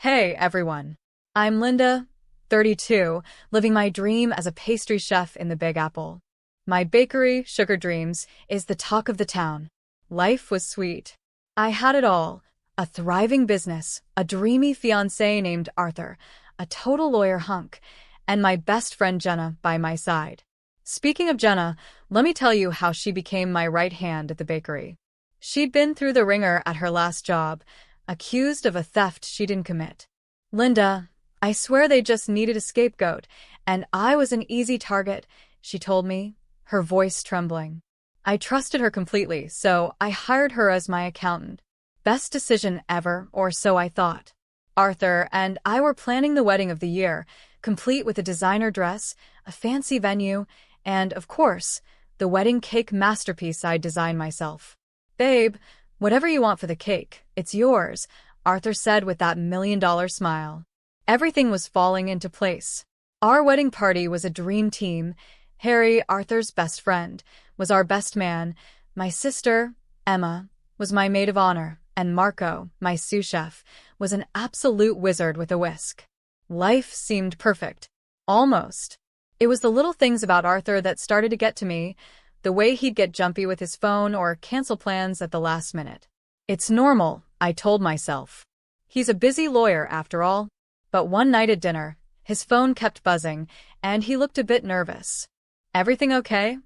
Hey, everyone. I'm Linda, 32, living my dream as a pastry chef in the Big Apple. My bakery, Sugar Dreams, is the talk of the town. Life was sweet. I had it all: a thriving business, a dreamy fiancé named Arthur, a total lawyer hunk, and my best friend Jenna by my side. Speaking of Jenna, let me tell you how she became my right hand at the bakery. She'd been through the ringer at her last job, accused of a theft she didn't commit. Linda, I swear they just needed a scapegoat, and I was an easy target, she told me, her voice trembling. I trusted her completely, so I hired her as my accountant. Best decision ever, or so I thought. Arthur and I were planning the wedding of the year, complete with a designer dress, a fancy venue, and, of course, the wedding cake masterpiece I'd designed myself. Babe, whatever you want for the cake, it's yours, Arthur said with that $1,000,000 smile. Everything was falling into place. Our wedding party was a dream team. Harry, Arthur's best friend, was our best man. My sister, Emma, was my maid of honor, and Marco, my sous chef, was an absolute wizard with a whisk. Life seemed perfect. Almost. It was the little things about Arthur that started to get to me, the way he'd get jumpy with his phone or cancel plans at the last minute. It's normal, I told myself. He's a busy lawyer, after all. But one night at dinner, his phone kept buzzing, and he looked a bit nervous. Everything okay?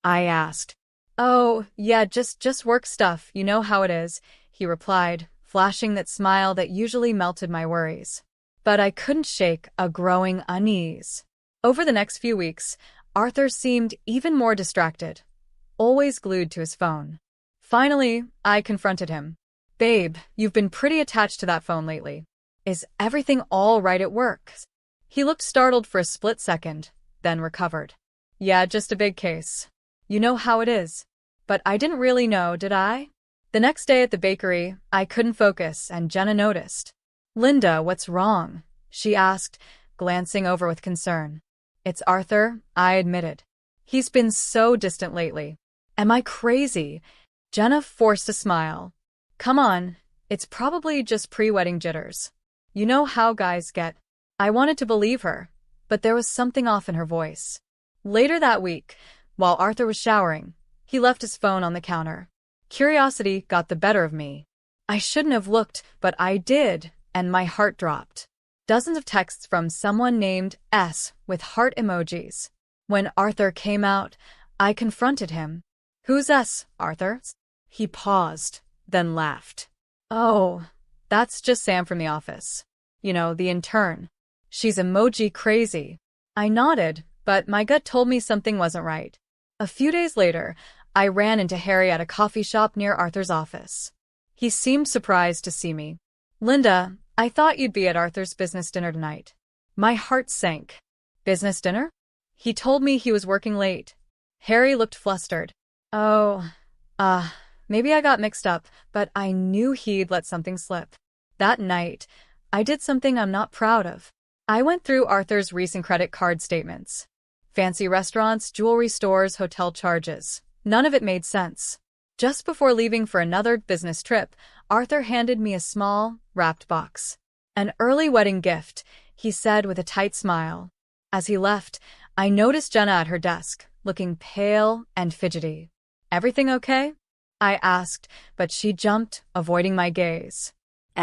I asked. Oh, yeah, just work stuff, you know how it is, he replied, flashing that smile that usually melted my worries. But I couldn't shake a growing unease. Over the next few weeks, Arthur seemed even more distracted, always glued to his phone. Finally, I confronted him. Babe, you've been pretty attached to that phone lately. Is everything all right at work? He looked startled for a split second, then recovered. Yeah, just a big case. You know how it is. But I didn't really know, did I? The next day at the bakery, I couldn't focus, and Jenna noticed. Linda, what's wrong? She asked, glancing over with concern. It's Arthur, I admitted. He's been so distant lately. Am I crazy? Jenna forced a smile. Come on, it's probably just pre-wedding jitters. You know how guys get. I wanted to believe her, but there was something off in her voice. Later that week, while Arthur was showering, he left his phone on the counter. Curiosity got the better of me. I shouldn't have looked, but I did, and my heart dropped. Dozens of texts from someone named S with heart emojis. When Arthur came out, I confronted him. Who's S, Arthur? He paused, then laughed. Oh, that's just Sam from the office. You know, the intern. She's emoji crazy. I nodded, but my gut told me something wasn't right. A few days later, I ran into Harry at a coffee shop near Arthur's office. He seemed surprised to see me. Linda, I thought you'd be at Arthur's business dinner tonight. My heart sank. Business dinner? He told me he was working late. Harry looked flustered. Oh, maybe I got mixed up, but I knew he'd let something slip. That night, I did something I'm not proud of. I went through Arthur's recent credit card statements. Fancy restaurants, jewelry stores, hotel charges. None of it made sense. Just before leaving for another business trip, Arthur handed me a small, wrapped box. An early wedding gift, he said with a tight smile. As he left, I noticed Jenna at her desk, looking pale and fidgety. Everything okay? I asked, but she jumped, avoiding my gaze.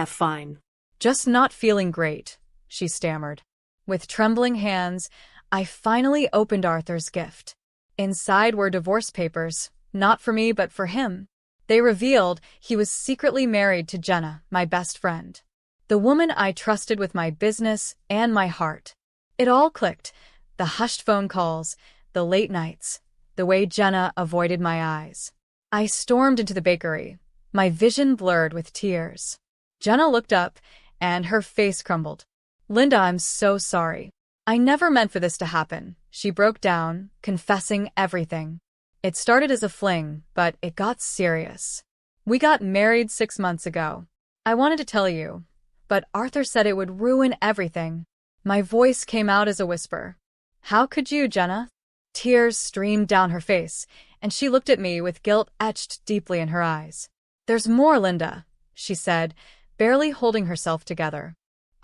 Fine. Just not feeling great, she stammered. With trembling hands, I finally opened Arthur's gift. Inside were divorce papers, not for me but for him. They revealed he was secretly married to Jenna, my best friend. The woman I trusted with my business and my heart. It all clicked. The hushed phone calls, the late nights, the way Jenna avoided my eyes. I stormed into the bakery, my vision blurred with tears. Jenna looked up, and her face crumbled. Linda, I'm so sorry. I never meant for this to happen. She broke down, confessing everything. It started as a fling, but it got serious. We got married 6 months ago. I wanted to tell you, but Arthur said it would ruin everything. My voice came out as a whisper. How could you, Jenna? Tears streamed down her face, and she looked at me with guilt etched deeply in her eyes. There's more, Linda, she said, barely holding herself together.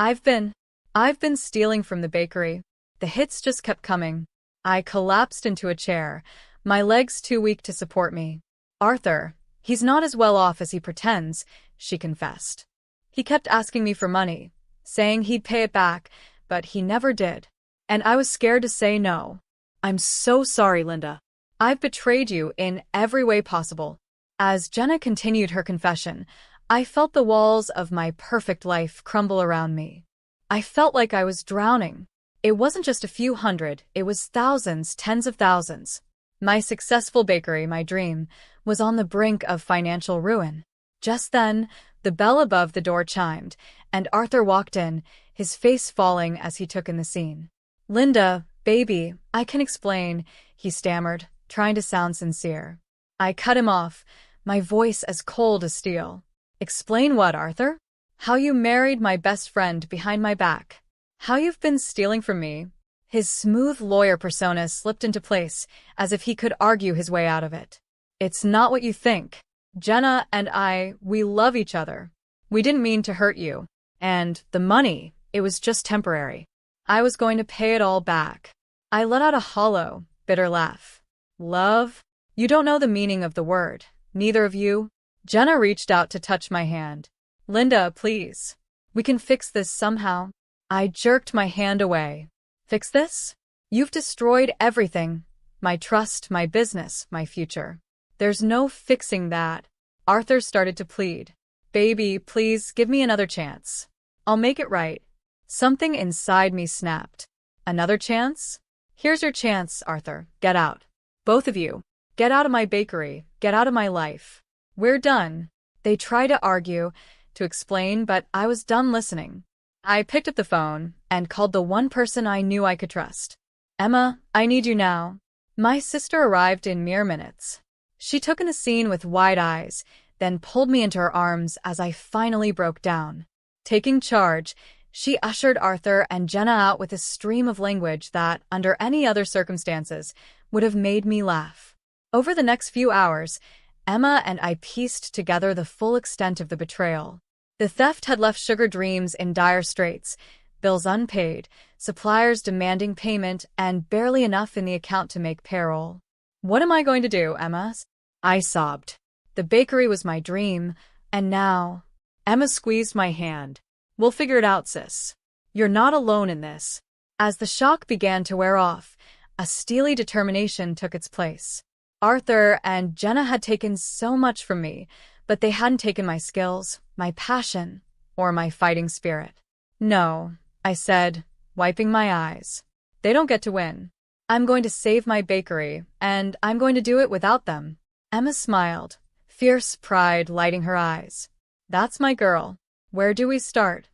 I've been, I've been stealing from the bakery. The hits just kept coming. I collapsed into a chair, my legs too weak to support me. Arthur, he's not as well off as he pretends, she confessed. He kept asking me for money, saying he'd pay it back, but he never did. And I was scared to say no. I'm so sorry, Linda. I've betrayed you in every way possible. As Jenna continued her confession, I felt the walls of my perfect life crumble around me. I felt like I was drowning. It wasn't just a few hundred, it was thousands, tens of thousands. My successful bakery, my dream, was on the brink of financial ruin. Just then, the bell above the door chimed, and Arthur walked in, his face falling as he took in the scene. Linda, baby, I can explain, he stammered, trying to sound sincere. I cut him off, my voice as cold as steel. Explain what, Arthur? How you married my best friend behind my back. How you've been stealing from me. His smooth lawyer persona slipped into place, as if he could argue his way out of it. It's not what you think. Jenna and I, we love each other. We didn't mean to hurt you. And the money, it was just temporary. I was going to pay it all back. I let out a hollow, bitter laugh. Love? You don't know the meaning of the word. Neither of you. Jenna reached out to touch my hand. Linda, please. We can fix this somehow. I jerked my hand away. Fix this? You've destroyed everything. My trust, my business, my future. There's no fixing that. Arthur started to plead. Baby, please give me another chance. I'll make it right. Something inside me snapped. Another chance? Here's your chance, Arthur. Get out. Both of you. Get out of my bakery. Get out of my life. We're done. They tried to argue, to explain, but I was done listening. I picked up the phone and called the one person I knew I could trust. Emma, I need you now. My sister arrived in mere minutes. She took in the scene with wide eyes, then pulled me into her arms as I finally broke down. Taking charge, she ushered Arthur and Jenna out with a stream of language that, under any other circumstances, would have made me laugh. Over the next few hours, Emma and I pieced together the full extent of the betrayal. The theft had left Sugar Dreams in dire straits, bills unpaid, suppliers demanding payment, and barely enough in the account to make payroll. What am I going to do, Emma? I sobbed. The bakery was my dream, and now… Emma squeezed my hand. We'll figure it out, sis. You're not alone in this. As the shock began to wear off, a steely determination took its place. Arthur and Jenna had taken so much from me, but they hadn't taken my skills, my passion, or my fighting spirit. No, I said, wiping my eyes. They don't get to win. I'm going to save my bakery, and I'm going to do it without them. Emma smiled, fierce pride lighting her eyes. That's my girl. Where do we start?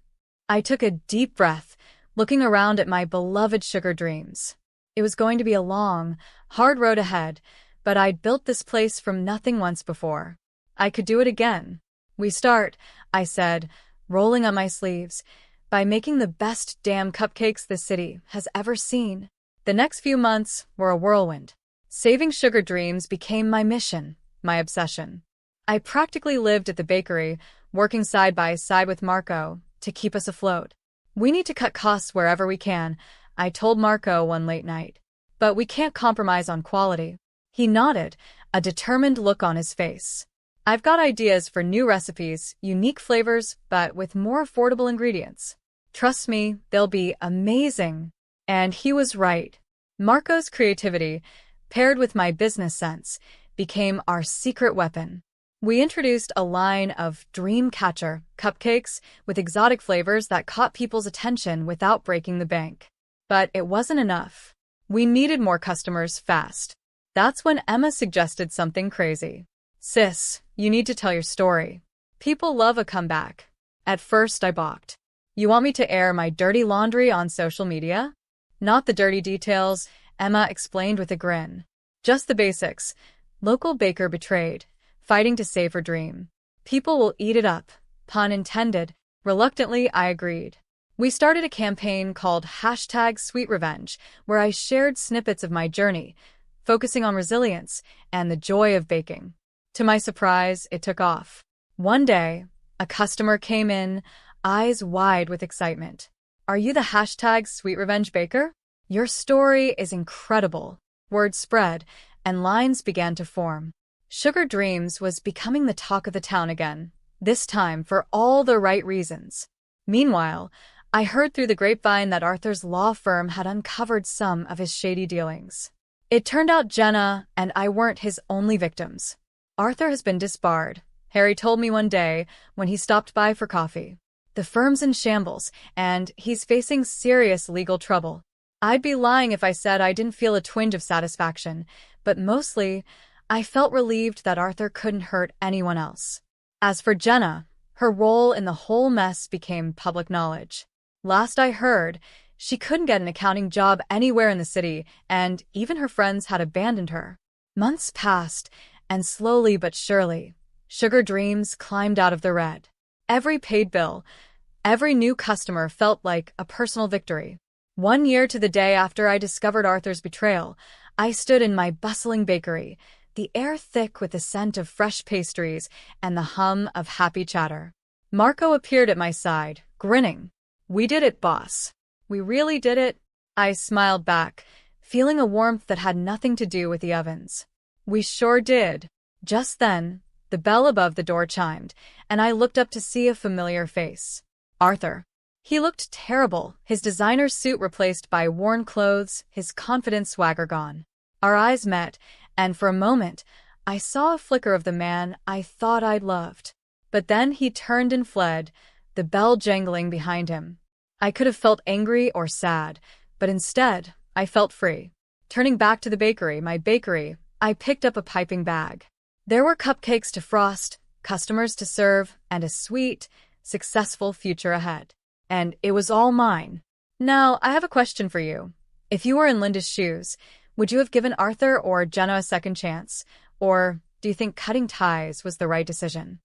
I took a deep breath, looking around at my beloved Sugar Dreams. It was going to be a long, hard road ahead, but I'd built this place from nothing once before. I could do it again. We start, I said, rolling up my sleeves, by making the best damn cupcakes the city has ever seen. The next few months were a whirlwind. Saving Sugar Dreams became my mission, my obsession. I practically lived at the bakery, working side by side with Marco, to keep us afloat. We need to cut costs wherever we can, I told Marco one late night. But we can't compromise on quality. He nodded, a determined look on his face. I've got ideas for new recipes, unique flavors, but with more affordable ingredients. Trust me, they'll be amazing. And he was right. Marco's creativity, paired with my business sense, became our secret weapon. We introduced a line of dream catcher cupcakes with exotic flavors that caught people's attention without breaking the bank. But it wasn't enough. We needed more customers fast. That's when Emma suggested something crazy. Sis, you need to tell your story. People love a comeback. At first I balked. You want me to air my dirty laundry on social media? Not the dirty details, Emma explained with a grin. Just the basics. Local baker betrayed, fighting to save her dream. People will eat it up, pun intended. Reluctantly, I agreed. We started a campaign called #SweetRevenge, where I shared snippets of my journey, focusing on resilience and the joy of baking. To my surprise, it took off. One day, a customer came in, eyes wide with excitement. Are you the hashtag Sweet Revenge Baker? Your story is incredible. Word spread, and lines began to form. Sugar Dreams was becoming the talk of the town again, this time for all the right reasons. Meanwhile, I heard through the grapevine that Arthur's law firm had uncovered some of his shady dealings. It turned out Jenna and I weren't his only victims. Arthur has been disbarred, Harry told me one day when he stopped by for coffee. The firm's in shambles, and he's facing serious legal trouble. I'd be lying if I said I didn't feel a twinge of satisfaction, but mostly, I felt relieved that Arthur couldn't hurt anyone else. As for Jenna, her role in the whole mess became public knowledge. Last I heard, she couldn't get an accounting job anywhere in the city, and even her friends had abandoned her. Months passed, and slowly but surely, Sugar Dreams climbed out of the red. Every paid bill, every new customer felt like a personal victory. 1 year to the day after I discovered Arthur's betrayal, I stood in my bustling bakery, the air thick with the scent of fresh pastries and the hum of happy chatter. Marco appeared at my side, grinning. "We did it, boss." "We really did it?" I smiled back, feeling a warmth that had nothing to do with the ovens. "We sure did." Just then, the bell above the door chimed, and I looked up to see a familiar face. Arthur. He looked terrible, his designer suit replaced by worn clothes, his confident swagger gone. Our eyes met, and for a moment, I saw a flicker of the man I thought I'd loved. But then he turned and fled, the bell jangling behind him. I could have felt angry or sad, but instead, I felt free. Turning back to the bakery, my bakery, I picked up a piping bag. There were cupcakes to frost, customers to serve, and a sweet, successful future ahead. And it was all mine. Now, I have a question for you. If you were in Linda's shoes, would you have given Arthur or Jenna a second chance? Or do you think cutting ties was the right decision?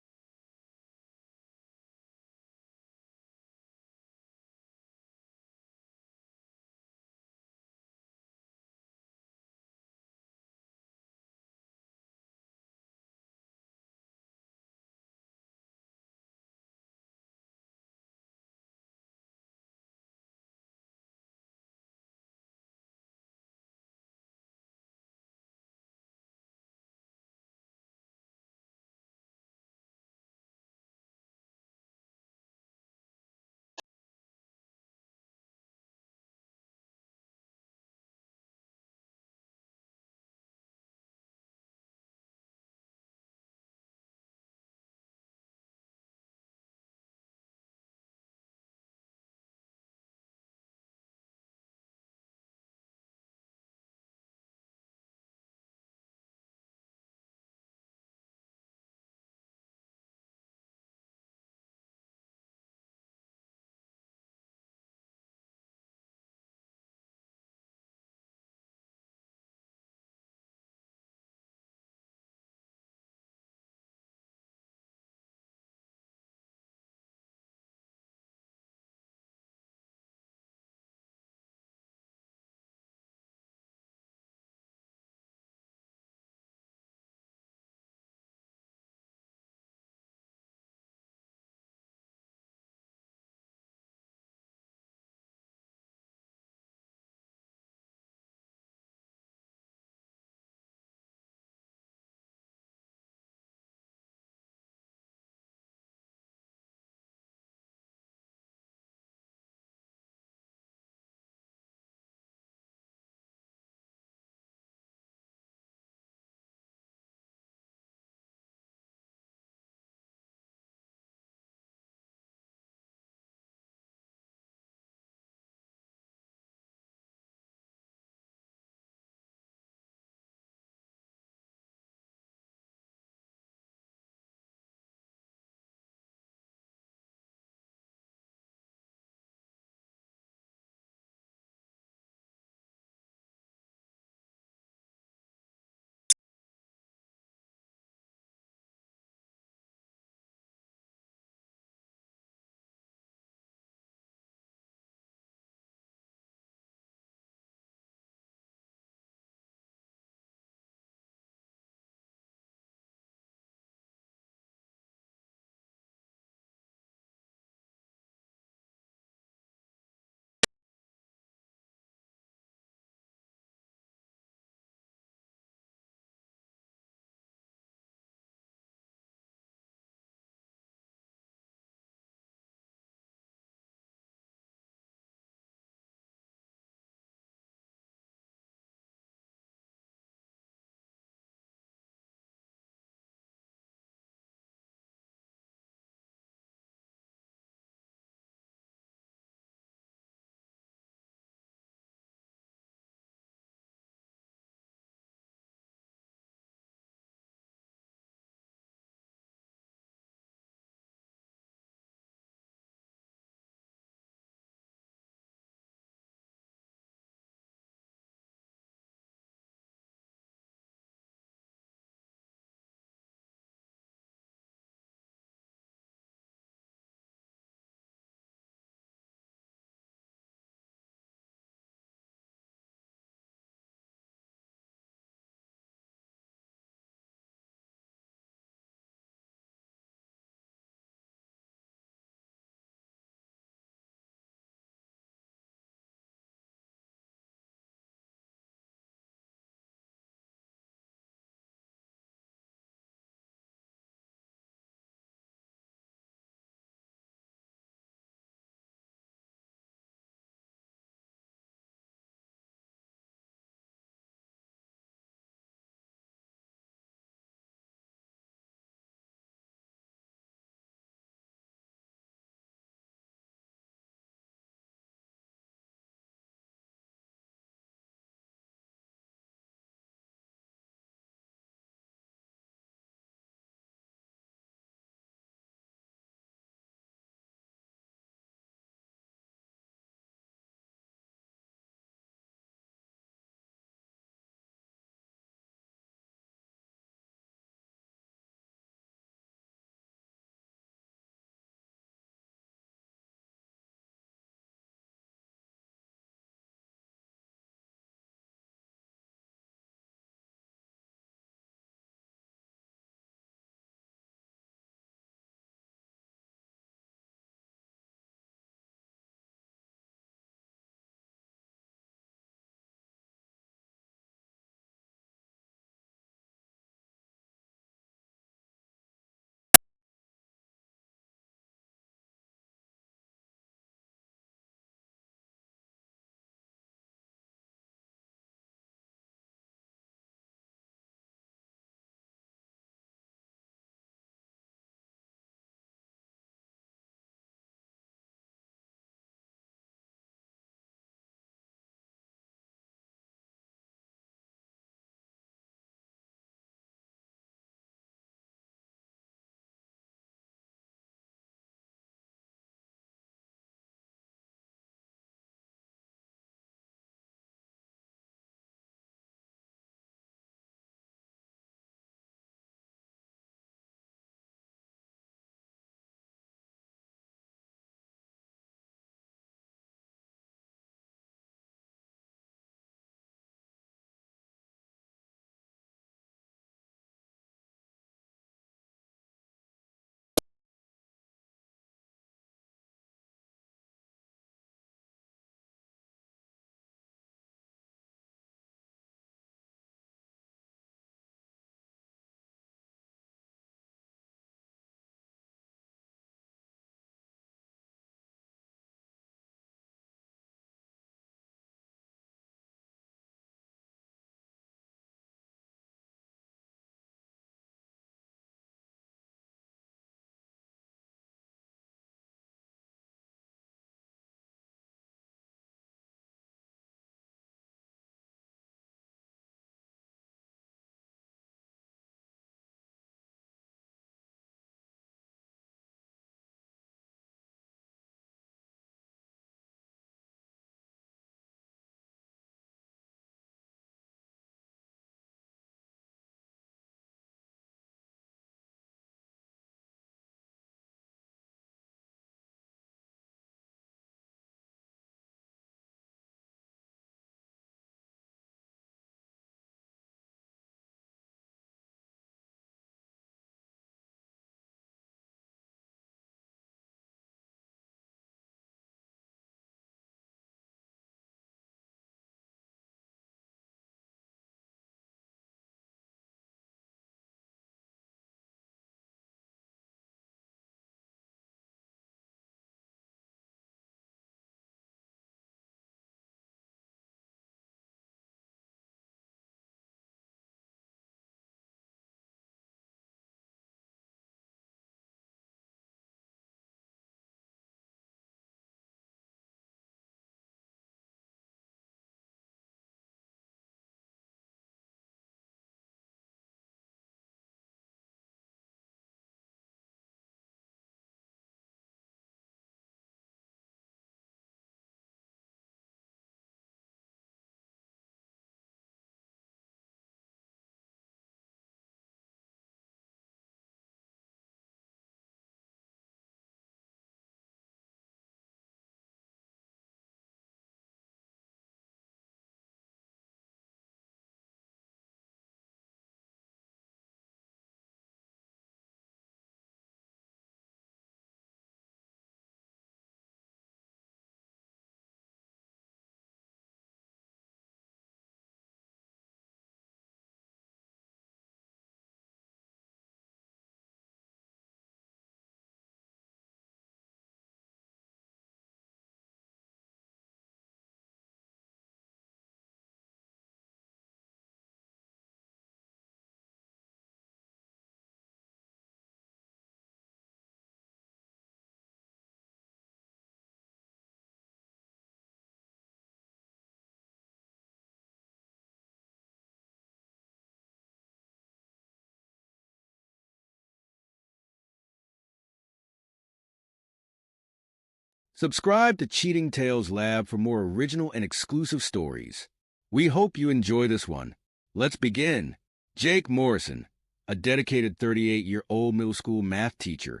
Subscribe to Cheating Tales Lab for more original and exclusive stories. We hope you enjoy this one. Let's begin. Jake Morrison, a dedicated 38-year-old middle school math teacher,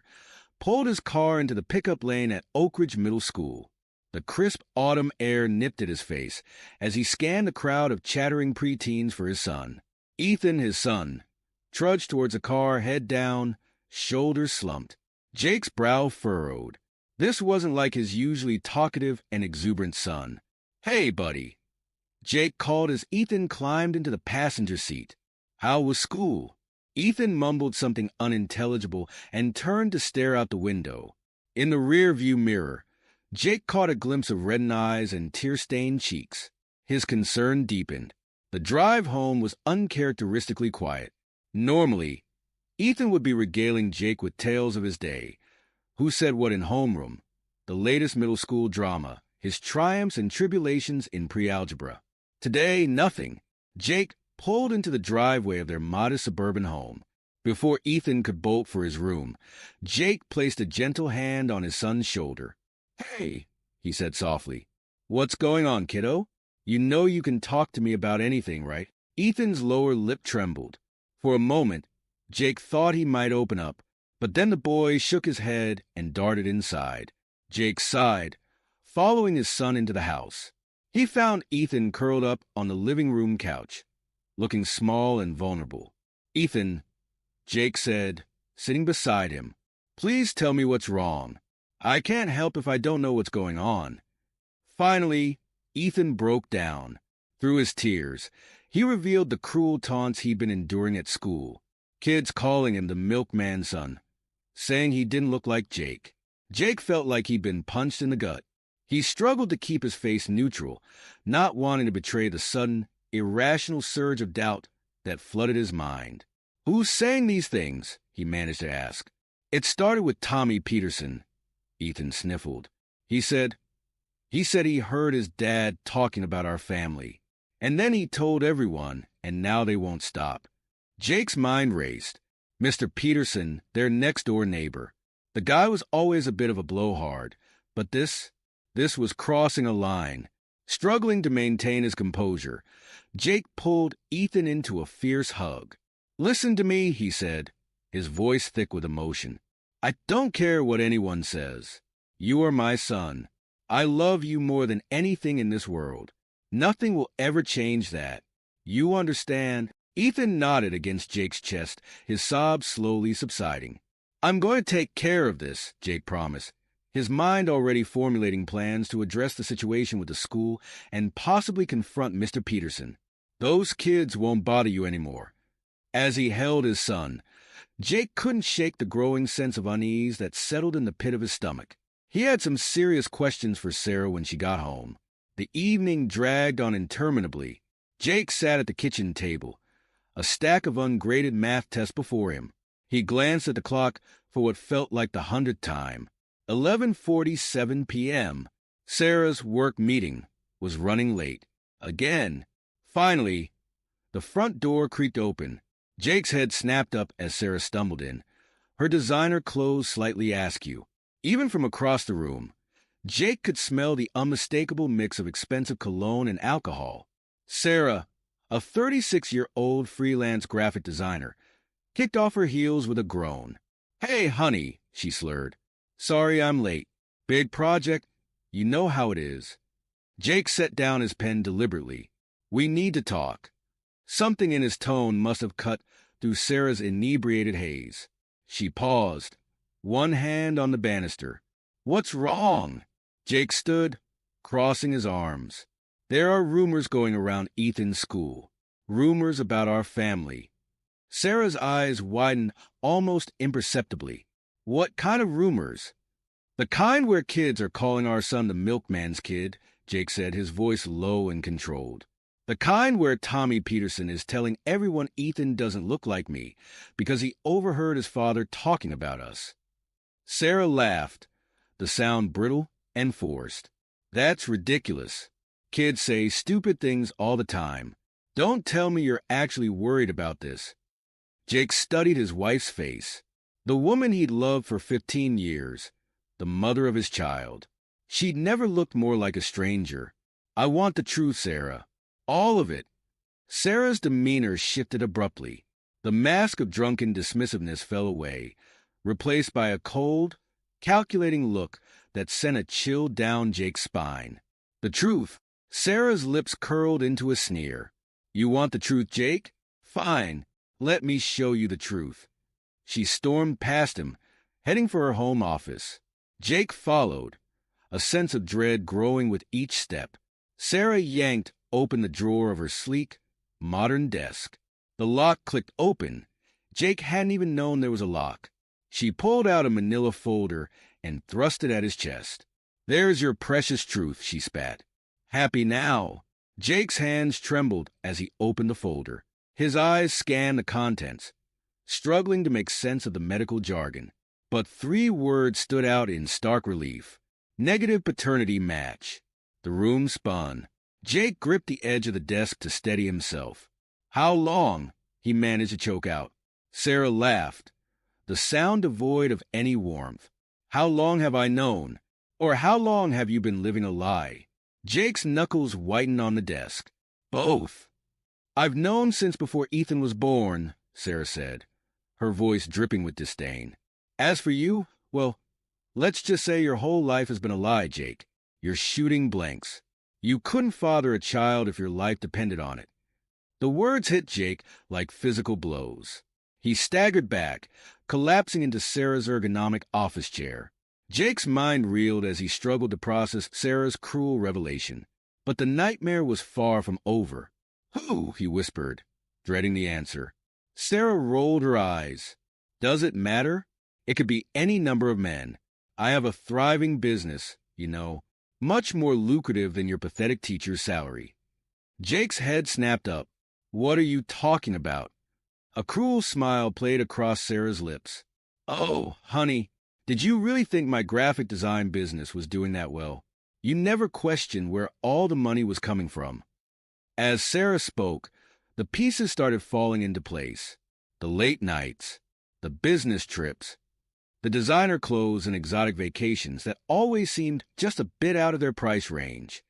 pulled his car into the pickup lane at Oak Ridge Middle School. The crisp autumn air nipped at his face as he scanned the crowd of chattering preteens for his son. Ethan, his son, trudged towards the car, head down, shoulders slumped. Jake's brow furrowed. This wasn't like his usually talkative and exuberant son. "Hey, buddy," Jake called as Ethan climbed into the passenger seat. "How was school?" Ethan mumbled something unintelligible and turned to stare out the window. In the rear-view mirror, Jake caught a glimpse of reddened eyes and tear-stained cheeks. His concern deepened. The drive home was uncharacteristically quiet. Normally, Ethan would be regaling Jake with tales of his day. Who said what in homeroom, the latest middle school drama, his triumphs and tribulations in pre-algebra. Today, nothing. Jake pulled into the driveway of their modest suburban home. Before Ethan could bolt for his room, Jake placed a gentle hand on his son's shoulder. "Hey," he said softly. "What's going on, kiddo? You know you can talk to me about anything, right?" Ethan's lower lip trembled. For a moment, Jake thought he might open up, but then the boy shook his head and darted inside. Jake sighed, following his son into the house. He found Ethan curled up on the living room couch, looking small and vulnerable. "Ethan," Jake said, sitting beside him, "please tell me what's wrong. I can't help if I don't know what's going on." Finally, Ethan broke down. Through his tears, he revealed the cruel taunts he'd been enduring at school. Kids calling him the milkman's son, saying he didn't look like Jake. Jake felt like he'd been punched in the gut. He struggled to keep his face neutral, not wanting to betray the sudden, irrational surge of doubt that flooded his mind. "Who's saying these things?" he managed to ask. "It started with Tommy Peterson," Ethan sniffled. He said he heard his dad talking about our family. And then he told everyone, and now they won't stop. Jake's mind raced. Mr. Peterson, their next-door neighbor. The guy was always a bit of a blowhard, but this was crossing a line. Struggling to maintain his composure, Jake pulled Ethan into a fierce hug. "Listen to me," he said, his voice thick with emotion. "I don't care what anyone says. You are my son. I love you more than anything in this world. Nothing will ever change that. You understand?" Ethan nodded against Jake's chest, his sobs slowly subsiding. "I'm going to take care of this," Jake promised, his mind already formulating plans to address the situation with the school and possibly confront Mr. Peterson. "Those kids won't bother you anymore." As he held his son, Jake couldn't shake the growing sense of unease that settled in the pit of his stomach. He had some serious questions for Sarah when she got home. The evening dragged on interminably. Jake sat at the kitchen table, a stack of ungraded math tests before him. He glanced at the clock for what felt like the 100th time. 11:47 p.m. Sarah's work meeting was running late. Again. Finally, the front door creaked open. Jake's head snapped up as Sarah stumbled in, her designer clothes slightly askew. Even from across the room, Jake could smell the unmistakable mix of expensive cologne and alcohol. Sarah, a 36-year-old freelance graphic designer, kicked off her heels with a groan. "Hey, honey," she slurred. "Sorry I'm late. Big project? You know how it is." Jake set down his pen deliberately. "We need to talk." Something in his tone must have cut through Sarah's inebriated haze. She paused, one hand on the banister. "What's wrong?" Jake stood, crossing his arms. "There are rumors going around Ethan's school. Rumors about our family." Sarah's eyes widened almost imperceptibly. "What kind of rumors?" "The kind where kids are calling our son the milkman's kid," Jake said, his voice low and controlled. "The kind where Tommy Peterson is telling everyone Ethan doesn't look like me because he overheard his father talking about us." Sarah laughed, the sound brittle and forced. "That's ridiculous. Kids say stupid things all the time. Don't tell me you're actually worried about this." Jake studied his wife's face, the woman he'd loved for 15 years, the mother of his child. She'd never looked more like a stranger. I want the truth, Sarah. All of it. Sarah's demeanor shifted abruptly. The mask of drunken dismissiveness fell away, replaced by a cold, calculating look that sent a chill down Jake's spine. The truth. Sarah's lips curled into a sneer. You want the truth, Jake? Fine. Let me show you the truth. She stormed past him, heading for her home office. Jake followed, a sense of dread growing with each step. Sarah yanked open the drawer of her sleek, modern desk. The lock clicked open. Jake hadn't even known there was a lock. She pulled out a manila folder and thrust it at his chest. There's your precious truth, she spat. Happy now. Jake's hands trembled as he opened the folder. His eyes scanned the contents, struggling to make sense of the medical jargon. But 3 words stood out in stark relief. Negative paternity match. The room spun. Jake gripped the edge of the desk to steady himself. How long? He managed to choke out. Sarah laughed, the sound devoid of any warmth. How long have I known? Or how long have you been living a lie? Jake's knuckles whitened on the desk. Both. I've known since before Ethan was born, Sarah said, her voice dripping with disdain. As for you, well, let's just say your whole life has been a lie, Jake. You're shooting blanks. You couldn't father a child if your life depended on it. The words hit Jake like physical blows. He staggered back, collapsing into Sarah's ergonomic office chair. Jake's mind reeled as he struggled to process Sarah's cruel revelation. But the nightmare was far from over. Who? He whispered, dreading the answer. Sarah rolled her eyes. Does it matter? It could be any number of men. I have a thriving business, you know, much more lucrative than your pathetic teacher's salary. Jake's head snapped up. What are you talking about? A cruel smile played across Sarah's lips. Oh, honey, did you really think my graphic design business was doing that well? You never questioned where all the money was coming from. As Sarah spoke, the pieces started falling into place. The late nights, the business trips, the designer clothes and exotic vacations that always seemed just a bit out of their price range.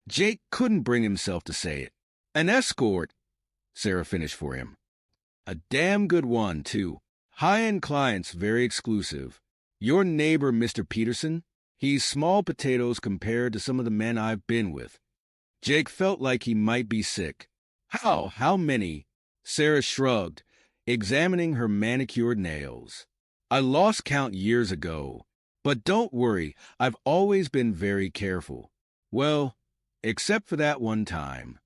Jake couldn't bring himself to say it. An escort, Sarah finished for him. A damn good one, too. High-end clients, very exclusive. Your neighbor, Mr. Peterson, he's small potatoes compared to some of the men I've been with. Jake felt like he might be sick. How? How many? Sarah shrugged, examining her manicured nails. I lost count years ago. But don't worry, I've always been very careful. Well, except for that one time.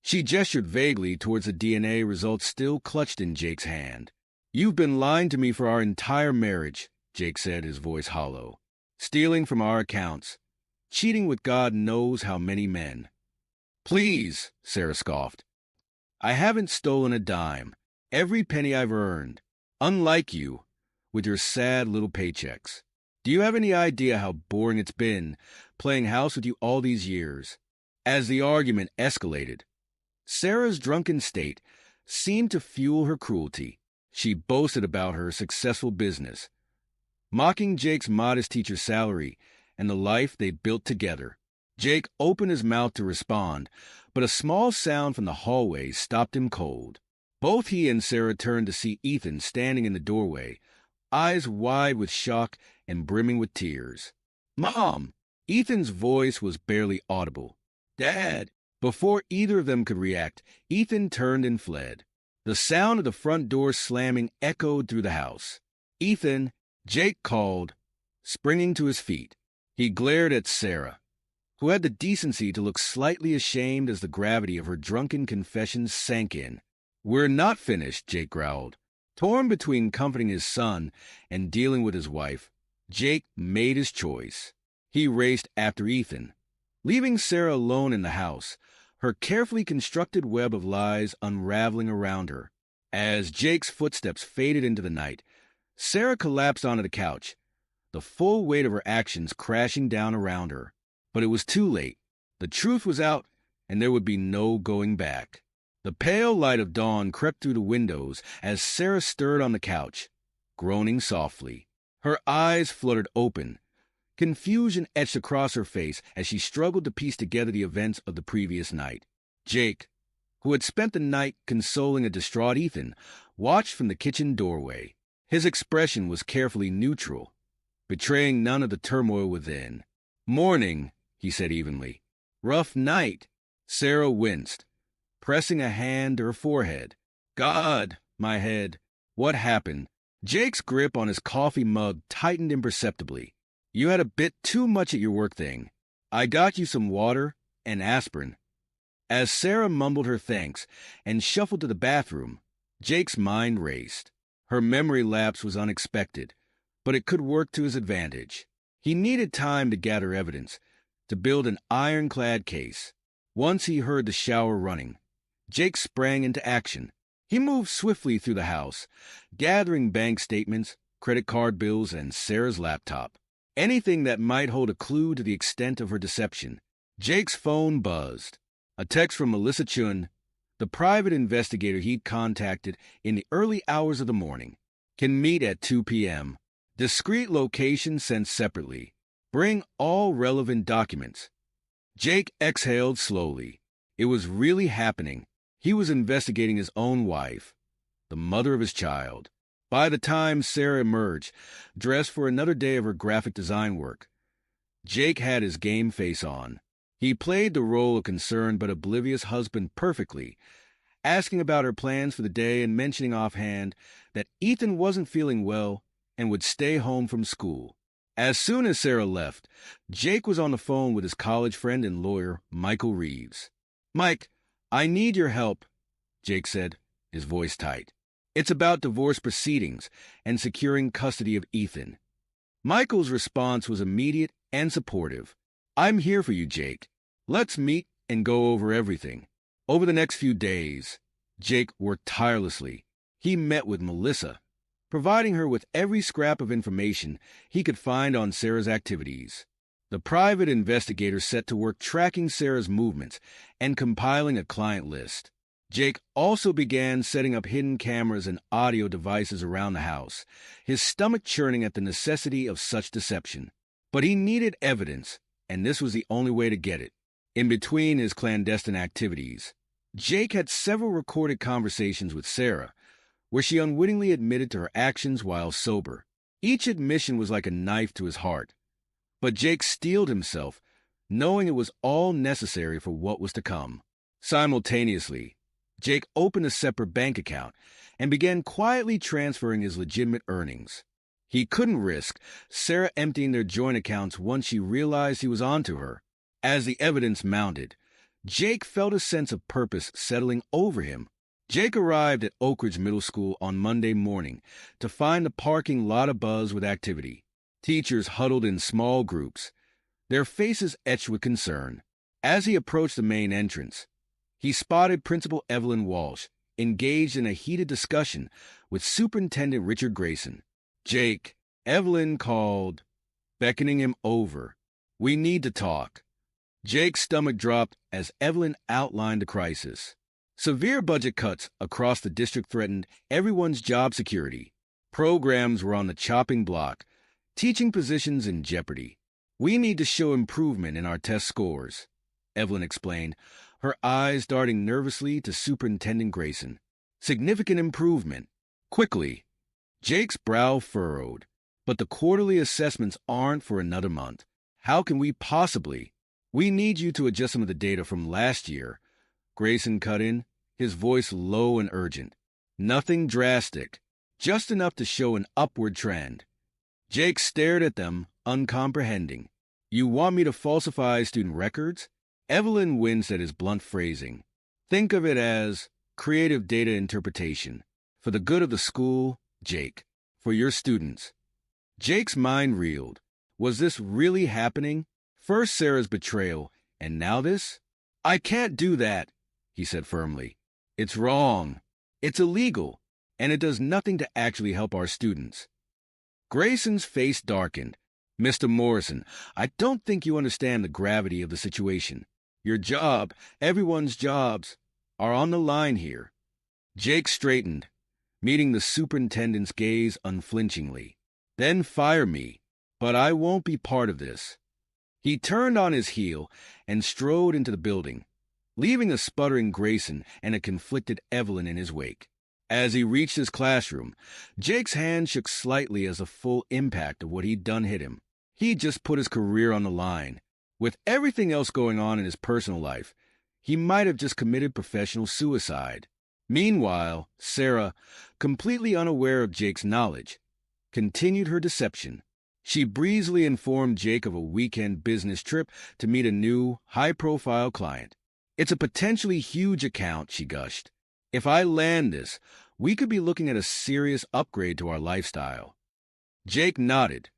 She gestured vaguely towards the DNA results still clutched in Jake's hand. You've been lying to me for our entire marriage, Jake said, his voice hollow. Stealing from our accounts. Cheating with God knows how many men. Please, Sarah scoffed. I haven't stolen a dime. Every penny I've earned. Unlike you, with your sad little paychecks. Do you have any idea how boring it's been playing house with you all these years? As the argument escalated, Sarah's drunken state seemed to fuel her cruelty. She boasted about her successful business, mocking Jake's modest teacher's salary and the life they'd built together. Jake opened his mouth to respond, but a small sound from the hallway stopped him cold. Both he and Sarah turned to see Ethan standing in the doorway, eyes wide with shock and brimming with tears. Mom! Ethan's voice was barely audible. Dad! Before either of them could react, Ethan turned and fled. The sound of the front door slamming echoed through the house. Ethan, Jake called, springing to his feet. He glared at Sarah, who had the decency to look slightly ashamed as the gravity of her drunken confession sank in. We're not finished, Jake growled. Torn between comforting his son and dealing with his wife, Jake made his choice. He raced after Ethan, leaving Sarah alone in the house, her carefully constructed web of lies unraveling around her. As Jake's footsteps faded into the night, Sarah collapsed onto the couch, the full weight of her actions crashing down around her. But it was too late. The truth was out, and there would be no going back. The pale light of dawn crept through the windows as Sarah stirred on the couch, groaning softly. Her eyes fluttered open, Confusion etched across her face as she struggled to piece together the events of the previous night. Jake, who had spent the night consoling a distraught Ethan, watched from the kitchen doorway. His expression was carefully neutral, betraying none of the turmoil within. "Morning," he said evenly. "Rough night." Sarah winced, pressing a hand to her forehead. "God, my head. What happened?" Jake's grip on his coffee mug tightened imperceptibly. "You had a bit too much at your work thing. I got you some water and aspirin." As Sarah mumbled her thanks and shuffled to the bathroom, Jake's mind raced. Her memory lapse was unexpected, but it could work to his advantage. He needed time to gather evidence, to build an ironclad case. Once he heard the shower running, Jake sprang into action. He moved swiftly through the house, gathering bank statements, credit card bills, and Sarah's laptop. Anything that might hold a clue to the extent of her deception. Jake's phone buzzed. A text from Melissa Chun, the private investigator he'd contacted in the early hours of the morning. "Can meet at 2 p.m. Discrete location sent separately. Bring all relevant documents." Jake exhaled slowly. It was really happening. He was investigating his own wife, the mother of his child. By the time Sarah emerged, dressed for another day of her graphic design work, Jake had his game face on. He played the role of concerned but oblivious husband perfectly, asking about her plans for the day and mentioning offhand that Ethan wasn't feeling well and would stay home from school. As soon as Sarah left, Jake was on the phone with his college friend and lawyer, Michael Reeves. "Mike, I need your help," Jake said, his voice tight. "It's about divorce proceedings and securing custody of Ethan." Michael's response was immediate and supportive. "I'm here for you, Jake. Let's meet and go over everything." Over the next few days, Jake worked tirelessly. He met with Melissa, providing her with every scrap of information he could find on Sarah's activities. The private investigator set to work tracking Sarah's movements and compiling a client list. Jake also began setting up hidden cameras and audio devices around the house, his stomach churning at the necessity of such deception. But he needed evidence, and this was the only way to get it. In between his clandestine activities, Jake had several recorded conversations with Sarah, where she unwittingly admitted to her actions while sober. Each admission was like a knife to his heart. But Jake steeled himself, knowing it was all necessary for what was to come. Simultaneously, Jake opened a separate bank account and began quietly transferring his legitimate earnings. He couldn't risk Sarah emptying their joint accounts once she realized he was onto her. As the evidence mounted, Jake felt a sense of purpose settling over him. Jake arrived at Oak Ridge Middle School on Monday morning to find the parking lot abuzz with activity. Teachers huddled in small groups, their faces etched with concern. As he approached the main entrance, he spotted Principal Evelyn Walsh, engaged in a heated discussion with Superintendent Richard Grayson. "Jake," Evelyn called, beckoning him over. "We need to talk." Jake's stomach dropped as Evelyn outlined the crisis. Severe budget cuts across the district threatened everyone's job security. Programs were on the chopping block, teaching positions in jeopardy. "We need to show improvement in our test scores," Evelyn explained, her eyes darting nervously to Superintendent Grayson. "Significant improvement. Quickly." Jake's brow furrowed. "But the quarterly assessments aren't for another month. How can we possibly?" "We need you to adjust some of the data from last year," Grayson cut in, his voice low and urgent. "Nothing drastic, just enough to show an upward trend." Jake stared at them, uncomprehending. "You want me to falsify student records?" Evelyn winced at his blunt phrasing. "Think of it as creative data interpretation. For the good of the school, Jake. For your students." Jake's mind reeled. Was this really happening? First Sarah's betrayal, and now this? "I can't do that," he said firmly. "It's wrong. It's illegal, and it does nothing to actually help our students." Grayson's face darkened. "Mr. Morrison, I don't think you understand the gravity of the situation. Your job, everyone's jobs, are on the line here." Jake straightened, meeting the superintendent's gaze unflinchingly. "Then fire me. but I won't be part of this. He turned on his heel and strode into the building, leaving a sputtering Grayson and a conflicted Evelyn in his wake. As he reached his classroom, Jake's hand shook slightly as the full impact of what he'd done hit him. He'd just put his career on the line. With everything else going on in his personal life, he might have just committed professional suicide. Meanwhile, Sarah, completely unaware of Jake's knowledge, continued her deception. She breezily informed Jake of a weekend business trip to meet a new, high-profile client. "It's a potentially huge account," she gushed. "If I land this, we could be looking at a serious upgrade to our lifestyle." Jake nodded,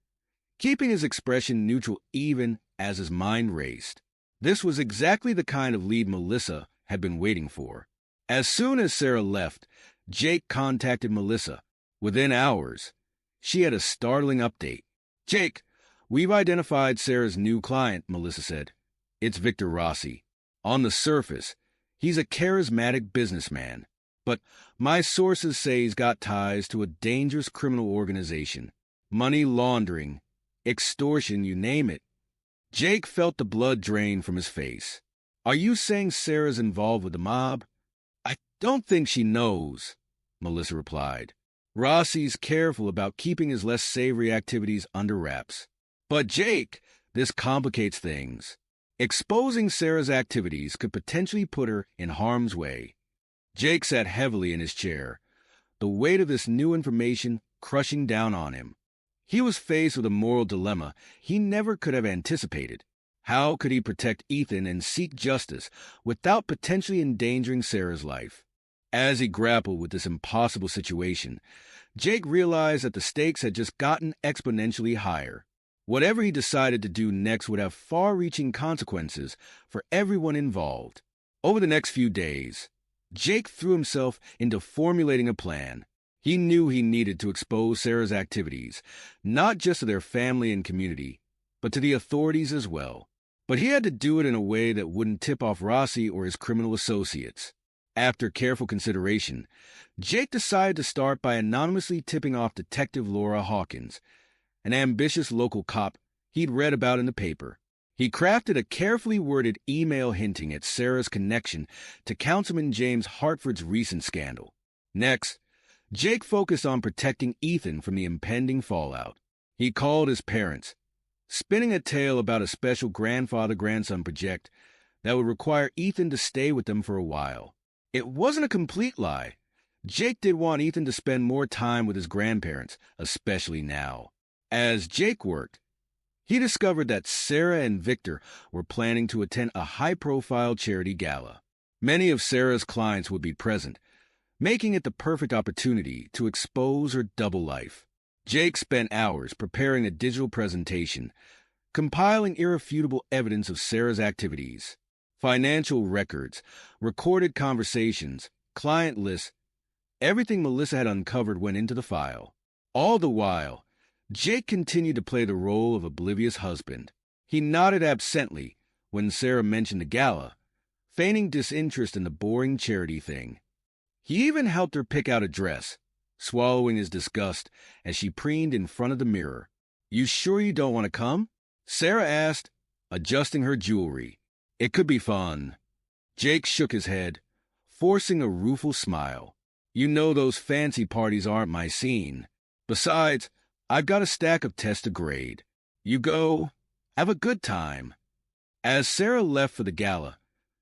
keeping his expression neutral even as his mind raced. This was exactly the kind of lead Melissa had been waiting for. As soon as Sarah left, Jake contacted Melissa. Within hours, she had a startling update. "Jake, we've identified Sarah's new client," Melissa said. "It's Victor Rossi. On the surface, he's a charismatic businessman, but my sources say he's got ties to a dangerous criminal organization. Money laundering, extortion, you name it." Jake felt the blood drain from his face. "Are you saying Sarah's involved with the mob?" "I don't think she knows," Melissa replied. "Rossi's careful about keeping his less savory activities under wraps. But Jake, this complicates things. Exposing Sarah's activities could potentially put her in harm's way." Jake sat heavily in his chair, the weight of this new information crushing down on him. He was faced with a moral dilemma he never could have anticipated. How could he protect Ethan and seek justice without potentially endangering Sarah's life? As he grappled with this impossible situation, Jake realized that the stakes had just gotten exponentially higher. Whatever he decided to do next would have far-reaching consequences for everyone involved. Over the next few days, Jake threw himself into formulating a plan. He knew he needed to expose Sarah's activities, not just to their family and community, but to the authorities as well. But he had to do it in a way that wouldn't tip off Rossi or his criminal associates. After careful consideration, Jake decided to start by anonymously tipping off Detective Laura Hawkins, an ambitious local cop he'd read about in the paper. He crafted a carefully worded email hinting at Sarah's connection to Councilman James Hartford's recent scandal. Next, Jake focused on protecting Ethan from the impending fallout. He called his parents, spinning a tale about a special grandfather-grandson project that would require Ethan to stay with them for a while. It wasn't a complete lie. Jake did want Ethan to spend more time with his grandparents, especially now. As Jake worked, he discovered that Sarah and Victor were planning to attend a high-profile charity gala. Many of Sarah's clients would be present, making it the perfect opportunity to expose her double life. Jake spent hours preparing a digital presentation, compiling irrefutable evidence of Sarah's activities. Financial records, recorded conversations, client lists, everything Melissa had uncovered went into the file. All the while, Jake continued to play the role of oblivious husband. He nodded absently when Sarah mentioned the gala, feigning disinterest in the boring charity thing. He even helped her pick out a dress, swallowing his disgust as she preened in front of the mirror. "You sure you don't want to come?" Sarah asked, adjusting her jewelry. "It could be fun." Jake shook his head, forcing a rueful smile. "You know those fancy parties aren't my scene. Besides, I've got a stack of tests to grade. You go, have a good time." As Sarah left for the gala,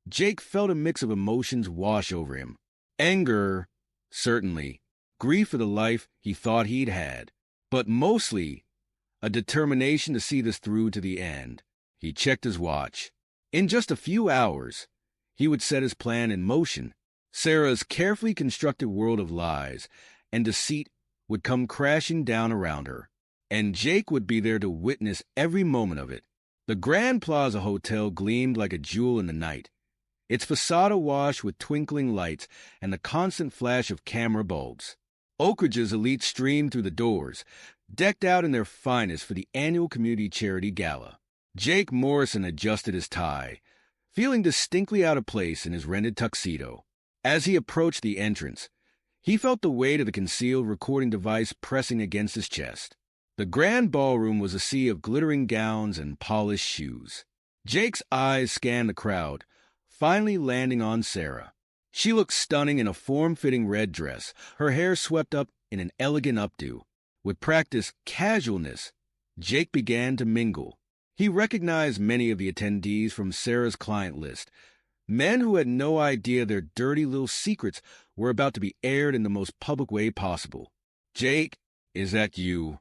Jake felt a mix of emotions wash over him. Anger, certainly, grief for the life he thought he'd had, but mostly a determination to see this through to the end. He checked his watch. In just a few hours, he would set his plan in motion. Sarah's carefully constructed world of lies and deceit would come crashing down around her, and Jake would be there to witness every moment of it. The Grand Plaza Hotel gleamed like a jewel in the night, its facade awash with twinkling lights and the constant flash of camera bulbs. Oak Ridge's elite streamed through the doors, decked out in their finest for the annual community charity gala. Jake Morrison adjusted his tie, feeling distinctly out of place in his rented tuxedo. As he approached the entrance, he felt the weight of the concealed recording device pressing against his chest. The grand ballroom was a sea of glittering gowns and polished shoes. Jake's eyes scanned the crowd, finally landing on Sarah. She looked stunning in a form-fitting red dress, her hair swept up in an elegant updo. With practiced casualness, Jake began to mingle. He recognized many of the attendees from Sarah's client list, men who had no idea their dirty little secrets were about to be aired in the most public way possible. "Jake, is that you?"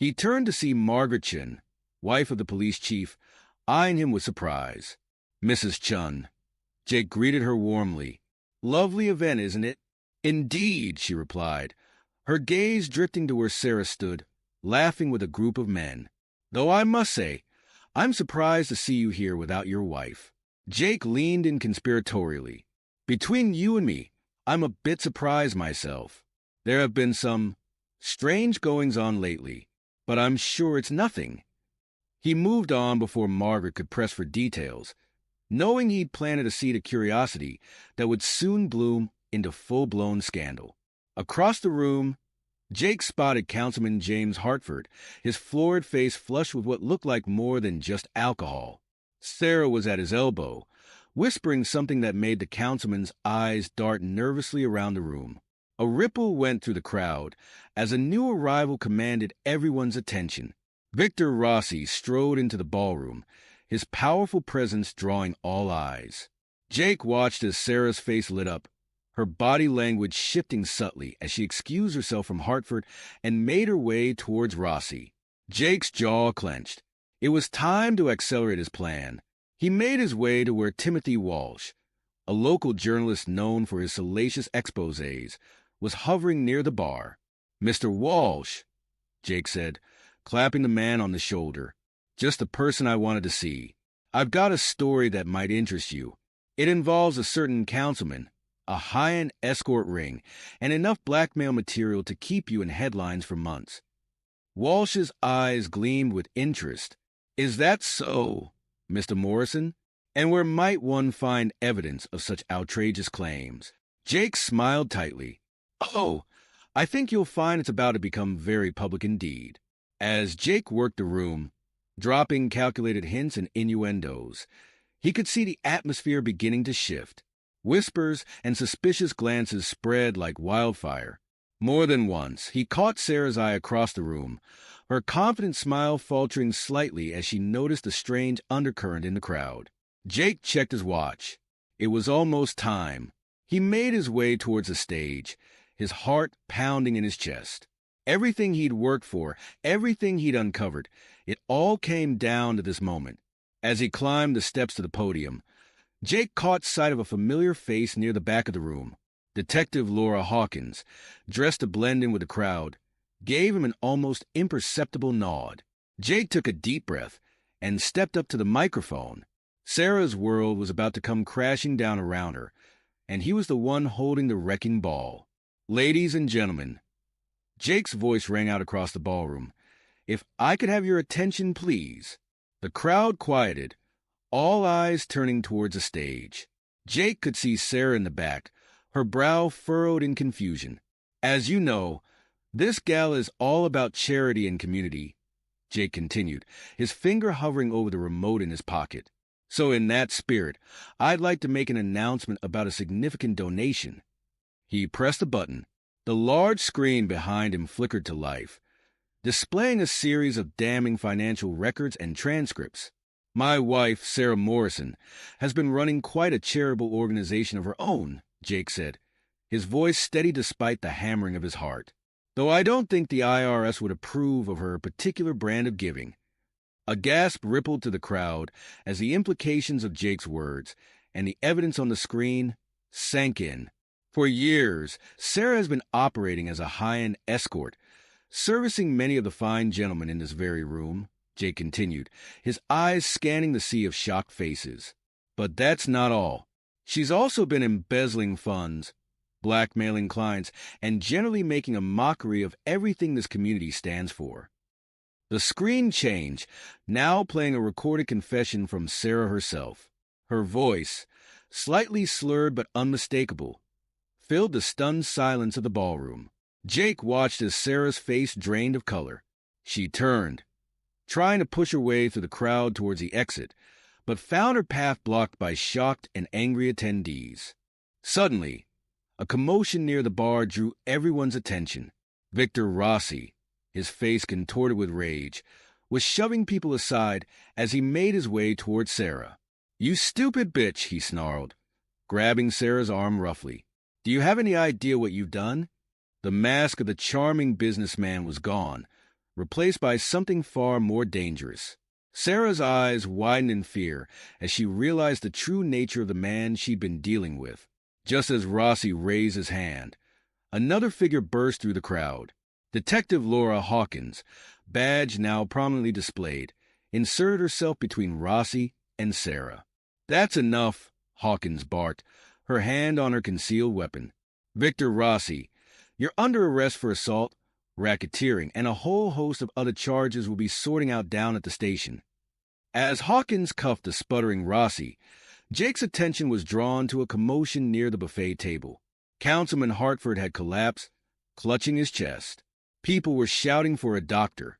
He turned to see Margaret Chun, wife of the police chief, eyeing him with surprise. "Mrs. Chun." Jake greeted her warmly. "Lovely event, isn't it?" "Indeed," she replied, her gaze drifting to where Sarah stood, laughing with a group of men. "Though I must say, I'm surprised to see you here without your wife." Jake leaned in conspiratorially. "Between you and me, I'm a bit surprised myself. There have been some strange goings-on lately, but I'm sure it's nothing." He moved on before Margaret could press for details, knowing he'd planted a seed of curiosity that would soon bloom into full-blown scandal. Across the room, Jake spotted Councilman James Hartford, his florid face flushed with what looked like more than just alcohol. Sarah was at his elbow, whispering something that made the councilman's eyes dart nervously around the room. A ripple went through the crowd as a new arrival commanded everyone's attention. Victor Rossi strode into the ballroom, his powerful presence drawing all eyes. Jake watched as Sarah's face lit up, her body language shifting subtly as she excused herself from Hartford and made her way towards Rossi. Jake's jaw clenched. It was time to accelerate his plan. He made his way to where Timothy Walsh, a local journalist known for his salacious exposés, was hovering near the bar. "Mr. Walsh," Jake said, clapping the man on the shoulder. "Just the person I wanted to see. I've got a story that might interest you. It involves a certain councilman, a high-end escort ring, and enough blackmail material to keep you in headlines for months." Walsh's eyes gleamed with interest. "Is that so, Mr. Morrison? And where might one find evidence of such outrageous claims?" Jake smiled tightly. "Oh, I think you'll find it's about to become very public indeed." As Jake worked the room, dropping calculated hints and innuendos, he could see the atmosphere beginning to shift. Whispers and suspicious glances spread like wildfire. More than once, he caught Sarah's eye across the room, her confident smile faltering slightly as she noticed the strange undercurrent in the crowd. Jake checked his watch. It was almost time. He made his way towards the stage, his heart pounding in his chest. Everything he'd worked for, everything he'd uncovered, it all came down to this moment. As he climbed the steps to the podium, Jake caught sight of a familiar face near the back of the room. Detective Laura Hawkins, dressed to blend in with the crowd, gave him an almost imperceptible nod. Jake took a deep breath and stepped up to the microphone. Sarah's world was about to come crashing down around her, and he was the one holding the wrecking ball. "Ladies and gentlemen," Jake's voice rang out across the ballroom, "if I could have your attention, please." The crowd quieted, all eyes turning towards the stage. Jake could see Sarah in the back, her brow furrowed in confusion. "As you know, this gala is all about charity and community," Jake continued, his finger hovering over the remote in his pocket. "So in that spirit, I'd like to make an announcement about a significant donation." He pressed a button. The large screen behind him flickered to life, displaying a series of damning financial records and transcripts. "My wife, Sarah Morrison, has been running quite a charitable organization of her own," Jake said, his voice steady despite the hammering of his heart. "Though I don't think the IRS would approve of her particular brand of giving." A gasp rippled to the crowd as the implications of Jake's words and the evidence on the screen sank in. For years, Sarah has been operating as a high-end escort, servicing many of the fine gentlemen in this very room, Jake continued, his eyes scanning the sea of shocked faces. "But that's not all. She's also been embezzling funds, blackmailing clients, and generally making a mockery of everything this community stands for." The screen changed, now playing a recorded confession from Sarah herself. Her voice, slightly slurred but unmistakable, filled the stunned silence of the ballroom. Jake watched as Sarah's face drained of color. She turned, trying to push her way through the crowd towards the exit, but found her path blocked by shocked and angry attendees. Suddenly, a commotion near the bar drew everyone's attention. Victor Rossi, his face contorted with rage, was shoving people aside as he made his way toward Sarah. "You stupid bitch," he snarled, grabbing Sarah's arm roughly. "Do you have any idea what you've done?" The mask of the charming businessman was gone, replaced by something far more dangerous. Sarah's eyes widened in fear as she realized the true nature of the man she'd been dealing with. Just as Rossi raised his hand, another figure burst through the crowd. Detective Laura Hawkins, badge now prominently displayed, inserted herself between Rossi and Sarah. "That's enough," Hawkins barked, her hand on her concealed weapon. "Victor Rossi, you're under arrest for assault, racketeering, and a whole host of other charges will be sorting out down at the station." As Hawkins cuffed the sputtering Rossi, Jake's attention was drawn to a commotion near the buffet table. Councilman Hartford had collapsed, clutching his chest. People were shouting for a doctor,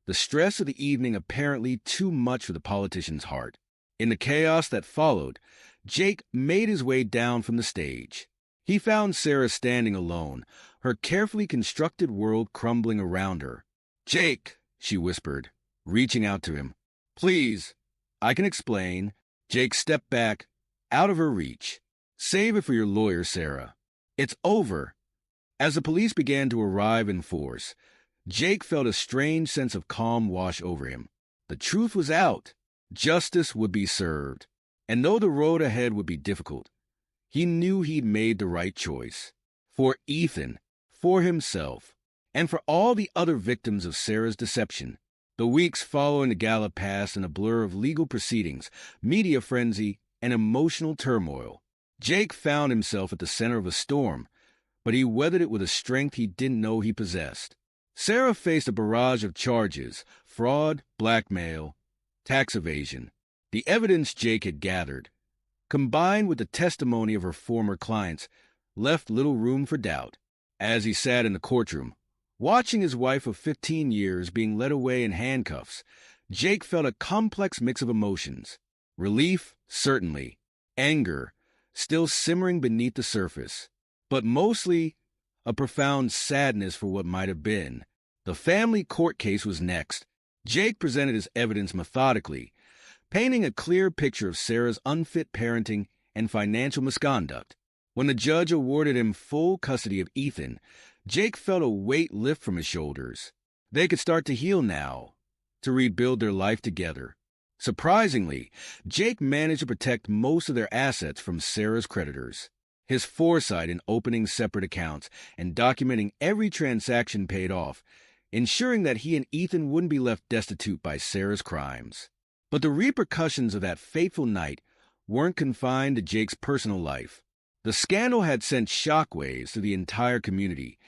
the stress of the evening apparently too much for the politician's heart. In the chaos that followed, Jake made his way down from the stage. He found Sarah standing alone, her carefully constructed world crumbling around her. "Jake," she whispered, reaching out to him. "Please, I can explain." Jake stepped back, out of her reach. "Save it for your lawyer, Sarah. It's over." As the police began to arrive in force, Jake felt a strange sense of calm wash over him. The truth was out. Justice would be served. And though the road ahead would be difficult, he knew he'd made the right choice. For Ethan, for himself, and for all the other victims of Sarah's deception. The weeks following the gala passed in a blur of legal proceedings, media frenzy, and emotional turmoil. Jake found himself at the center of a storm, but he weathered it with a strength he didn't know he possessed. Sarah faced a barrage of charges: fraud, blackmail, tax evasion. The evidence Jake had gathered, combined with the testimony of her former clients, left little room for doubt. As he sat in the courtroom, watching his wife of 15 years being led away in handcuffs, Jake felt a complex mix of emotions. Relief, certainly. Anger, still simmering beneath the surface. But mostly, a profound sadness for what might have been. The family court case was next. Jake presented his evidence methodically, painting a clear picture of Sarah's unfit parenting and financial misconduct. When the judge awarded him full custody of Ethan, Jake felt a weight lift from his shoulders. They could start to heal now, to rebuild their life together. Surprisingly, Jake managed to protect most of their assets from Sarah's creditors. His foresight in opening separate accounts and documenting every transaction paid off, ensuring that he and Ethan wouldn't be left destitute by Sarah's crimes. But the repercussions of that fateful night weren't confined to Jake's personal life. The scandal had sent shockwaves through the entire community,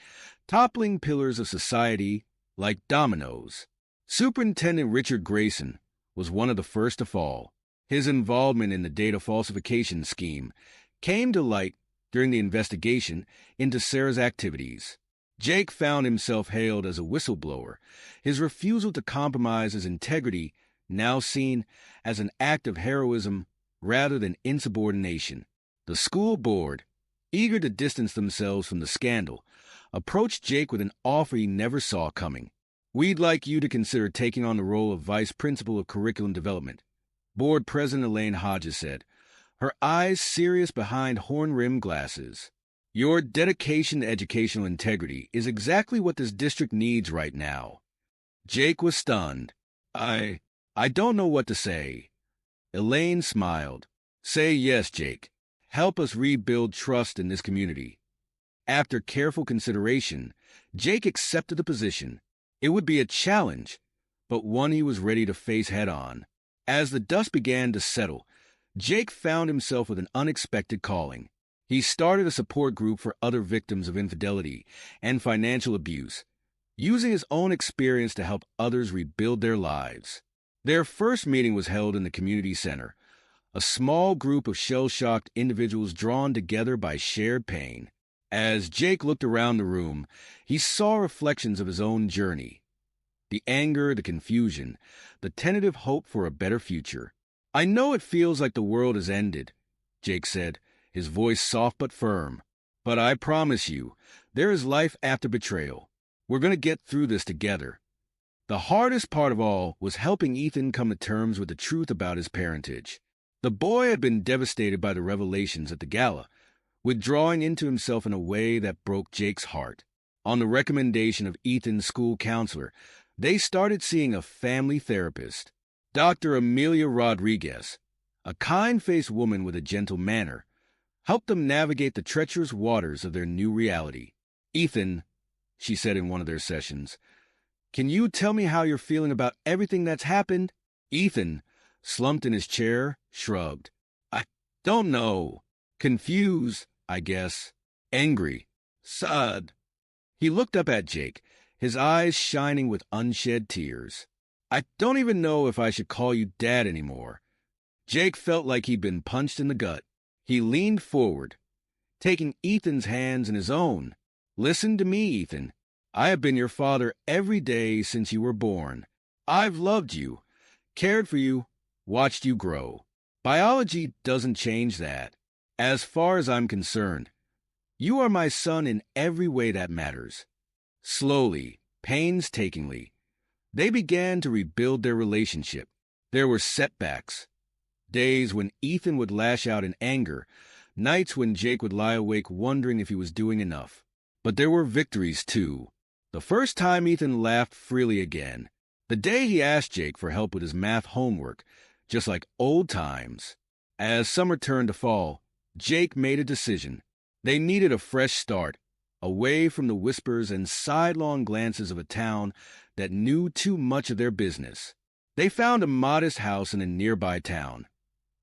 toppling pillars of society like dominoes. Superintendent Richard Grayson was one of the first to fall. His involvement in the data falsification scheme came to light during the investigation into Sarah's activities. Jake found himself hailed as a whistleblower, his refusal to compromise his integrity now seen as an act of heroism rather than insubordination. The school board, eager to distance themselves from the scandal, approached Jake with an offer he never saw coming. "We'd like you to consider taking on the role of Vice Principal of Curriculum Development," Board President Elaine Hodges said, her eyes serious behind horn-rimmed glasses. "Your dedication to educational integrity is exactly what this district needs right now." Jake was stunned. I don't know what to say." Elaine smiled. "Say yes, Jake. Help us rebuild trust in this community." After careful consideration, Jake accepted the position. It would be a challenge, but one he was ready to face head-on. As the dust began to settle, Jake found himself with an unexpected calling. He started a support group for other victims of infidelity and financial abuse, using his own experience to help others rebuild their lives. Their first meeting was held in the community center, a small group of shell-shocked individuals drawn together by shared pain. As Jake looked around the room, he saw reflections of his own journey. The anger, the confusion, the tentative hope for a better future. "I know it feels like the world has ended," Jake said, his voice soft but firm. "But I promise you, there is life after betrayal. We're going to get through this together." The hardest part of all was helping Ethan come to terms with the truth about his parentage. The boy had been devastated by the revelations at the gala, withdrawing into himself in a way that broke Jake's heart. On the recommendation of Ethan's school counselor, they started seeing a family therapist, Dr. Amelia Rodriguez, a kind-faced woman with a gentle manner, helped them navigate the treacherous waters of their new reality. "Ethan," she said in one of their sessions, "can you tell me how you're feeling about everything that's happened?" Ethan, slumped in his chair, shrugged. "I don't know. Confused, I guess. Angry. Sad." He looked up at Jake, his eyes shining with unshed tears. "I don't even know if I should call you Dad anymore." Jake felt like he'd been punched in the gut. He leaned forward, taking Ethan's hands in his own. "Listen to me, Ethan. I have been your father every day since you were born. I've loved you, cared for you, watched you grow. Biology doesn't change that. As far as I'm concerned, you are my son in every way that matters." Slowly, painstakingly, they began to rebuild their relationship. There were setbacks. Days when Ethan would lash out in anger, nights when Jake would lie awake wondering if he was doing enough. But there were victories, too. The first time Ethan laughed freely again. The day he asked Jake for help with his math homework, just like old times. As summer turned to fall, Jake made a decision. They needed a fresh start, away from the whispers and sidelong glances of a town that knew too much of their business. They found a modest house in a nearby town,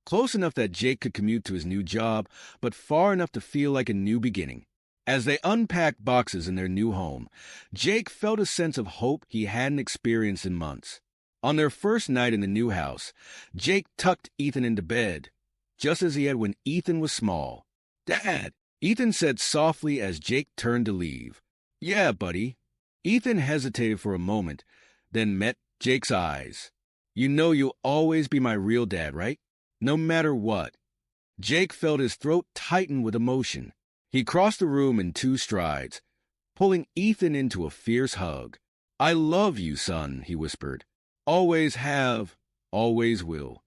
close enough that Jake could commute to his new job, but far enough to feel like a new beginning. As they unpacked boxes in their new home, Jake felt a sense of hope he hadn't experienced in months. On their first night in the new house, Jake tucked Ethan into bed, just as he had when Ethan was small. "Dad," Ethan said softly as Jake turned to leave. "Yeah, buddy." Ethan hesitated for a moment, then met Jake's eyes. "You know you'll always be my real dad, right? No matter what." Jake felt his throat tighten with emotion. He crossed the room in 2 strides, pulling Ethan into a fierce hug. "I love you, son," he whispered. "Always have, always will."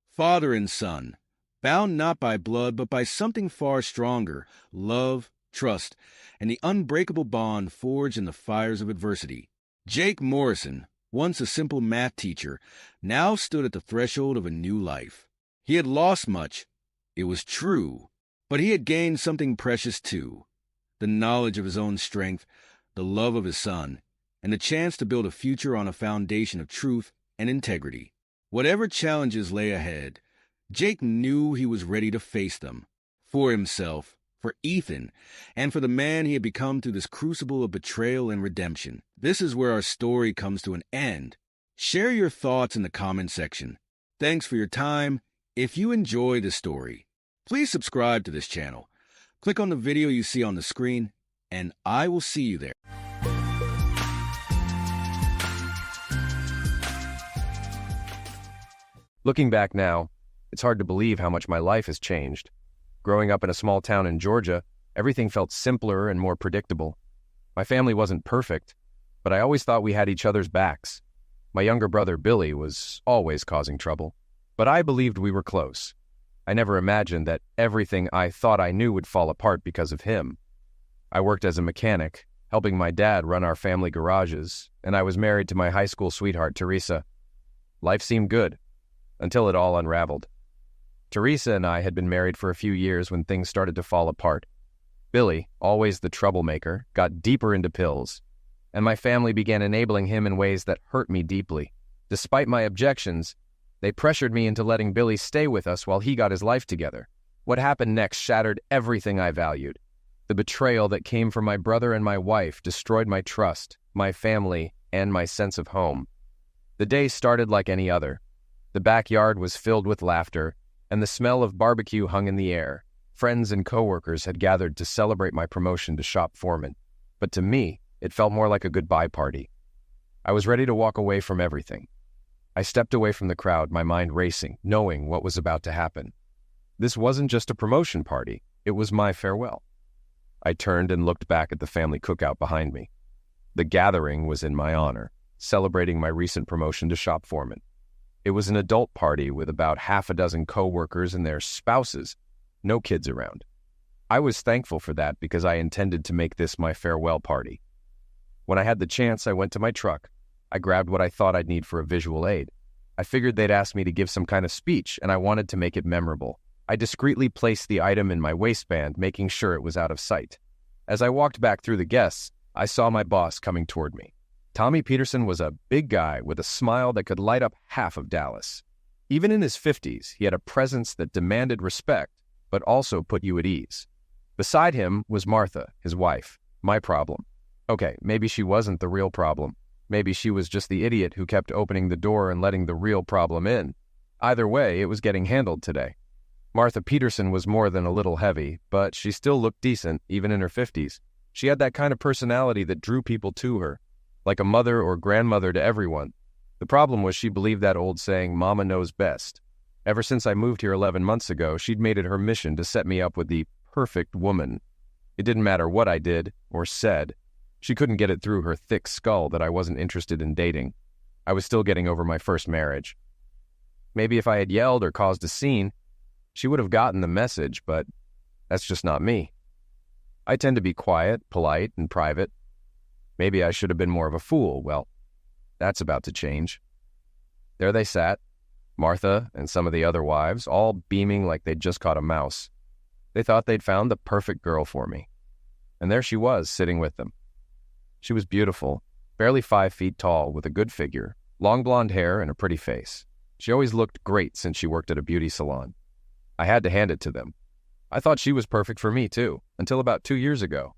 Father and son, bound not by blood but by something far stronger, love, trust, and the unbreakable bond forged in the fires of adversity. Jake Morrison, once a simple math teacher, now stood at the threshold of a new life. He had lost much, it was true, but he had gained something precious too: the knowledge of his own strength, the love of his son, and the chance to build a future on a foundation of truth and integrity. Whatever challenges lay ahead, Jake knew he was ready to face them. For himself, for Ethan, and for the man he had become through this crucible of betrayal and redemption. This is where our story comes to an end. Share your thoughts in the comment section. Thanks for your time. If you enjoy this story, please subscribe to this channel. Click on the video you see on the screen, and I will see you there. Looking back now, it's hard to believe how much my life has changed. Growing up in a small town in Georgia, everything felt simpler and more predictable. My family wasn't perfect, but I always thought we had each other's backs. My younger brother, Billy, was always causing trouble, but I believed we were close. I never imagined that everything I thought I knew would fall apart because of him. I worked as a mechanic, helping my dad run our family garages, and I was married to my high school sweetheart, Teresa. Life seemed good, until it all unraveled. Teresa and I had been married for a few years when things started to fall apart. Billy, always the troublemaker, got deeper into pills, and my family began enabling him in ways that hurt me deeply. Despite my objections, they pressured me into letting Billy stay with us while he got his life together. What happened next shattered everything I valued. The betrayal that came from my brother and my wife destroyed my trust, my family, and my sense of home. The day started like any other. The backyard was filled with laughter, and the smell of barbecue hung in the air. Friends and coworkers had gathered to celebrate my promotion to shop foreman, but to me, it felt more like a goodbye party. I was ready to walk away from everything. I stepped away from the crowd, my mind racing, knowing what was about to happen. This wasn't just a promotion party, it was my farewell. I turned and looked back at the family cookout behind me. The gathering was in my honor, celebrating my recent promotion to shop foreman. It was an adult party with about half a dozen co-workers and their spouses, no kids around. I was thankful for that because I intended to make this my farewell party. When I had the chance, I went to my truck. I grabbed what I thought I'd need for a visual aid. I figured they'd ask me to give some kind of speech, and I wanted to make it memorable. I discreetly placed the item in my waistband, making sure it was out of sight. As I walked back through the guests, I saw my boss coming toward me. Tommy Peterson was a big guy with a smile that could light up half of Dallas. Even in his 50s, he had a presence that demanded respect, but also put you at ease. Beside him was Martha, his wife, my problem. Okay, maybe she wasn't the real problem. Maybe she was just the idiot who kept opening the door and letting the real problem in. Either way, it was getting handled today. Martha Peterson was more than a little heavy, but she still looked decent, even in her 50s. She had that kind of personality that drew people to her, like a mother or grandmother to everyone. The problem was she believed that old saying, "Mama knows best." Ever since I moved here 11 months ago, she'd made it her mission to set me up with the perfect woman. It didn't matter what I did or said. She couldn't get it through her thick skull that I wasn't interested in dating. I was still getting over my first marriage. Maybe if I had yelled or caused a scene, she would have gotten the message, but that's just not me. I tend to be quiet, polite, and private. Maybe I should have been more of a fool. Well, that's about to change. There they sat, Martha and some of the other wives, all beaming like they'd just caught a mouse. They thought they'd found the perfect girl for me. And there she was, sitting with them. She was beautiful, barely 5 feet tall, with a good figure, long blonde hair, and a pretty face. She always looked great since she worked at a beauty salon. I had to hand it to them. I thought she was perfect for me, too, until about 2 years ago.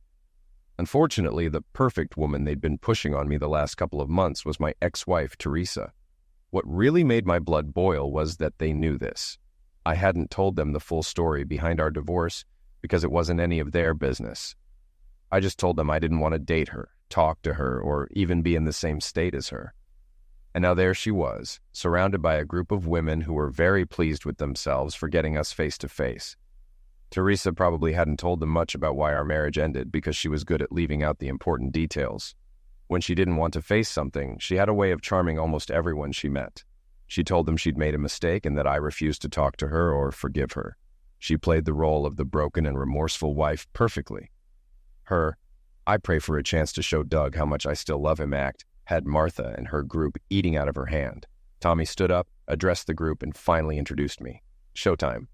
Unfortunately, the perfect woman they'd been pushing on me the last couple of months was my ex-wife, Teresa. What really made my blood boil was that they knew this. I hadn't told them the full story behind our divorce because it wasn't any of their business. I just told them I didn't want to date her, talk to her, or even be in the same state as her. And now there she was, surrounded by a group of women who were very pleased with themselves for getting us face to face. Teresa probably hadn't told them much about why our marriage ended because she was good at leaving out the important details. When she didn't want to face something, she had a way of charming almost everyone she met. She told them she'd made a mistake and that I refused to talk to her or forgive her. She played the role of the broken and remorseful wife perfectly. Her, "I pray for a chance to show Doug how much I still love him" act had Martha and her group eating out of her hand. Tommy stood up, addressed the group, and finally introduced me. Showtime.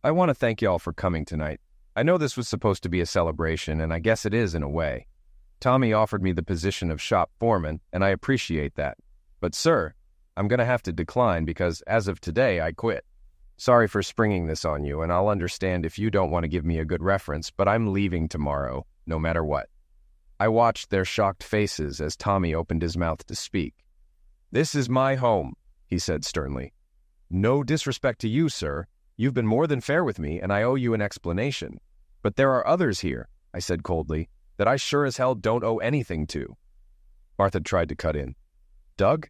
I want to thank y'all for coming tonight. I know this was supposed to be a celebration, and I guess it is in a way. Tommy offered me the position of shop foreman, and I appreciate that. But sir, I'm going to have to decline because as of today, I quit. Sorry for springing this on you, and I'll understand if you don't want to give me a good reference, but I'm leaving tomorrow, no matter what. I watched their shocked faces as Tommy opened his mouth to speak. "This is my home," he said sternly. "No disrespect to you, sir. You've been more than fair with me, and I owe you an explanation. But there are others here," I said coldly, "that I sure as hell don't owe anything to." Martha tried to cut in. "Doug?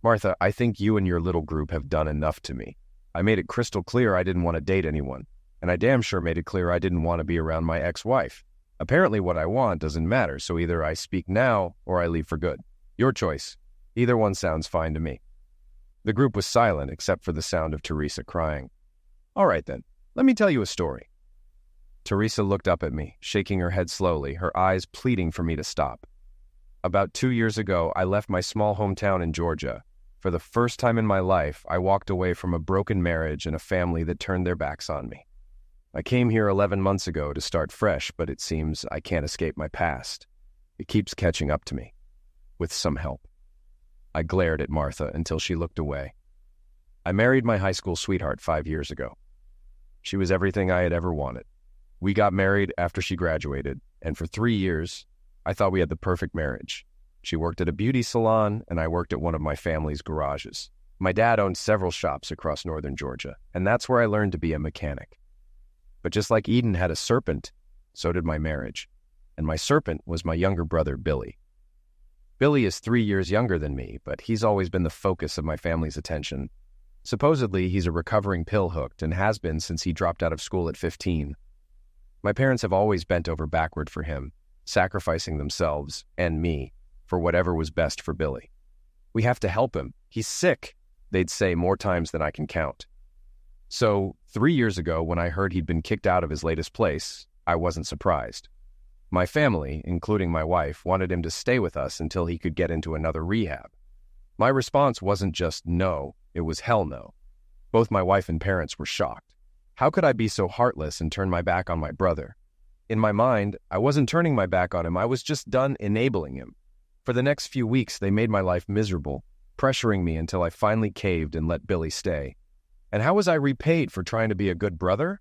Martha, I think you and your little group have done enough to me. I made it crystal clear I didn't want to date anyone, and I damn sure made it clear I didn't want to be around my ex-wife. Apparently what I want doesn't matter, so either I speak now or I leave for good. Your choice. Either one sounds fine to me." The group was silent except for the sound of Teresa crying. "All right then, let me tell you a story." Teresa looked up at me, shaking her head slowly, her eyes pleading for me to stop. About 2 years ago, I left my small hometown in Georgia. For the first time in my life, I walked away from a broken marriage and a family that turned their backs on me. I came here 11 months ago to start fresh, but it seems I can't escape my past. It keeps catching up to me, with some help. I glared at Martha until she looked away. I married my high school sweetheart 5 years ago. She was everything I had ever wanted. We got married after she graduated, and for 3 years, I thought we had the perfect marriage. She worked at a beauty salon, and I worked at one of my family's garages. My dad owned several shops across northern Georgia, and that's where I learned to be a mechanic. But just like Eden had a serpent, so did my marriage. And my serpent was my younger brother, Billy. Billy is 3 years younger than me, but he's always been the focus of my family's attention. Supposedly, he's a recovering pill-hooked and has been since he dropped out of school at 15. My parents have always bent over backward for him, sacrificing themselves, and me, for whatever was best for Billy. "We have to help him. He's sick," they'd say more times than I can count. So, 3 years ago, when I heard he'd been kicked out of his latest place, I wasn't surprised. My family, including my wife, wanted him to stay with us until he could get into another rehab. My response wasn't just no, it was hell no. Both my wife and parents were shocked. How could I be so heartless and turn my back on my brother? In my mind, I wasn't turning my back on him, I was just done enabling him. For the next few weeks, they made my life miserable, pressuring me until I finally caved and let Billy stay. And how was I repaid for trying to be a good brother?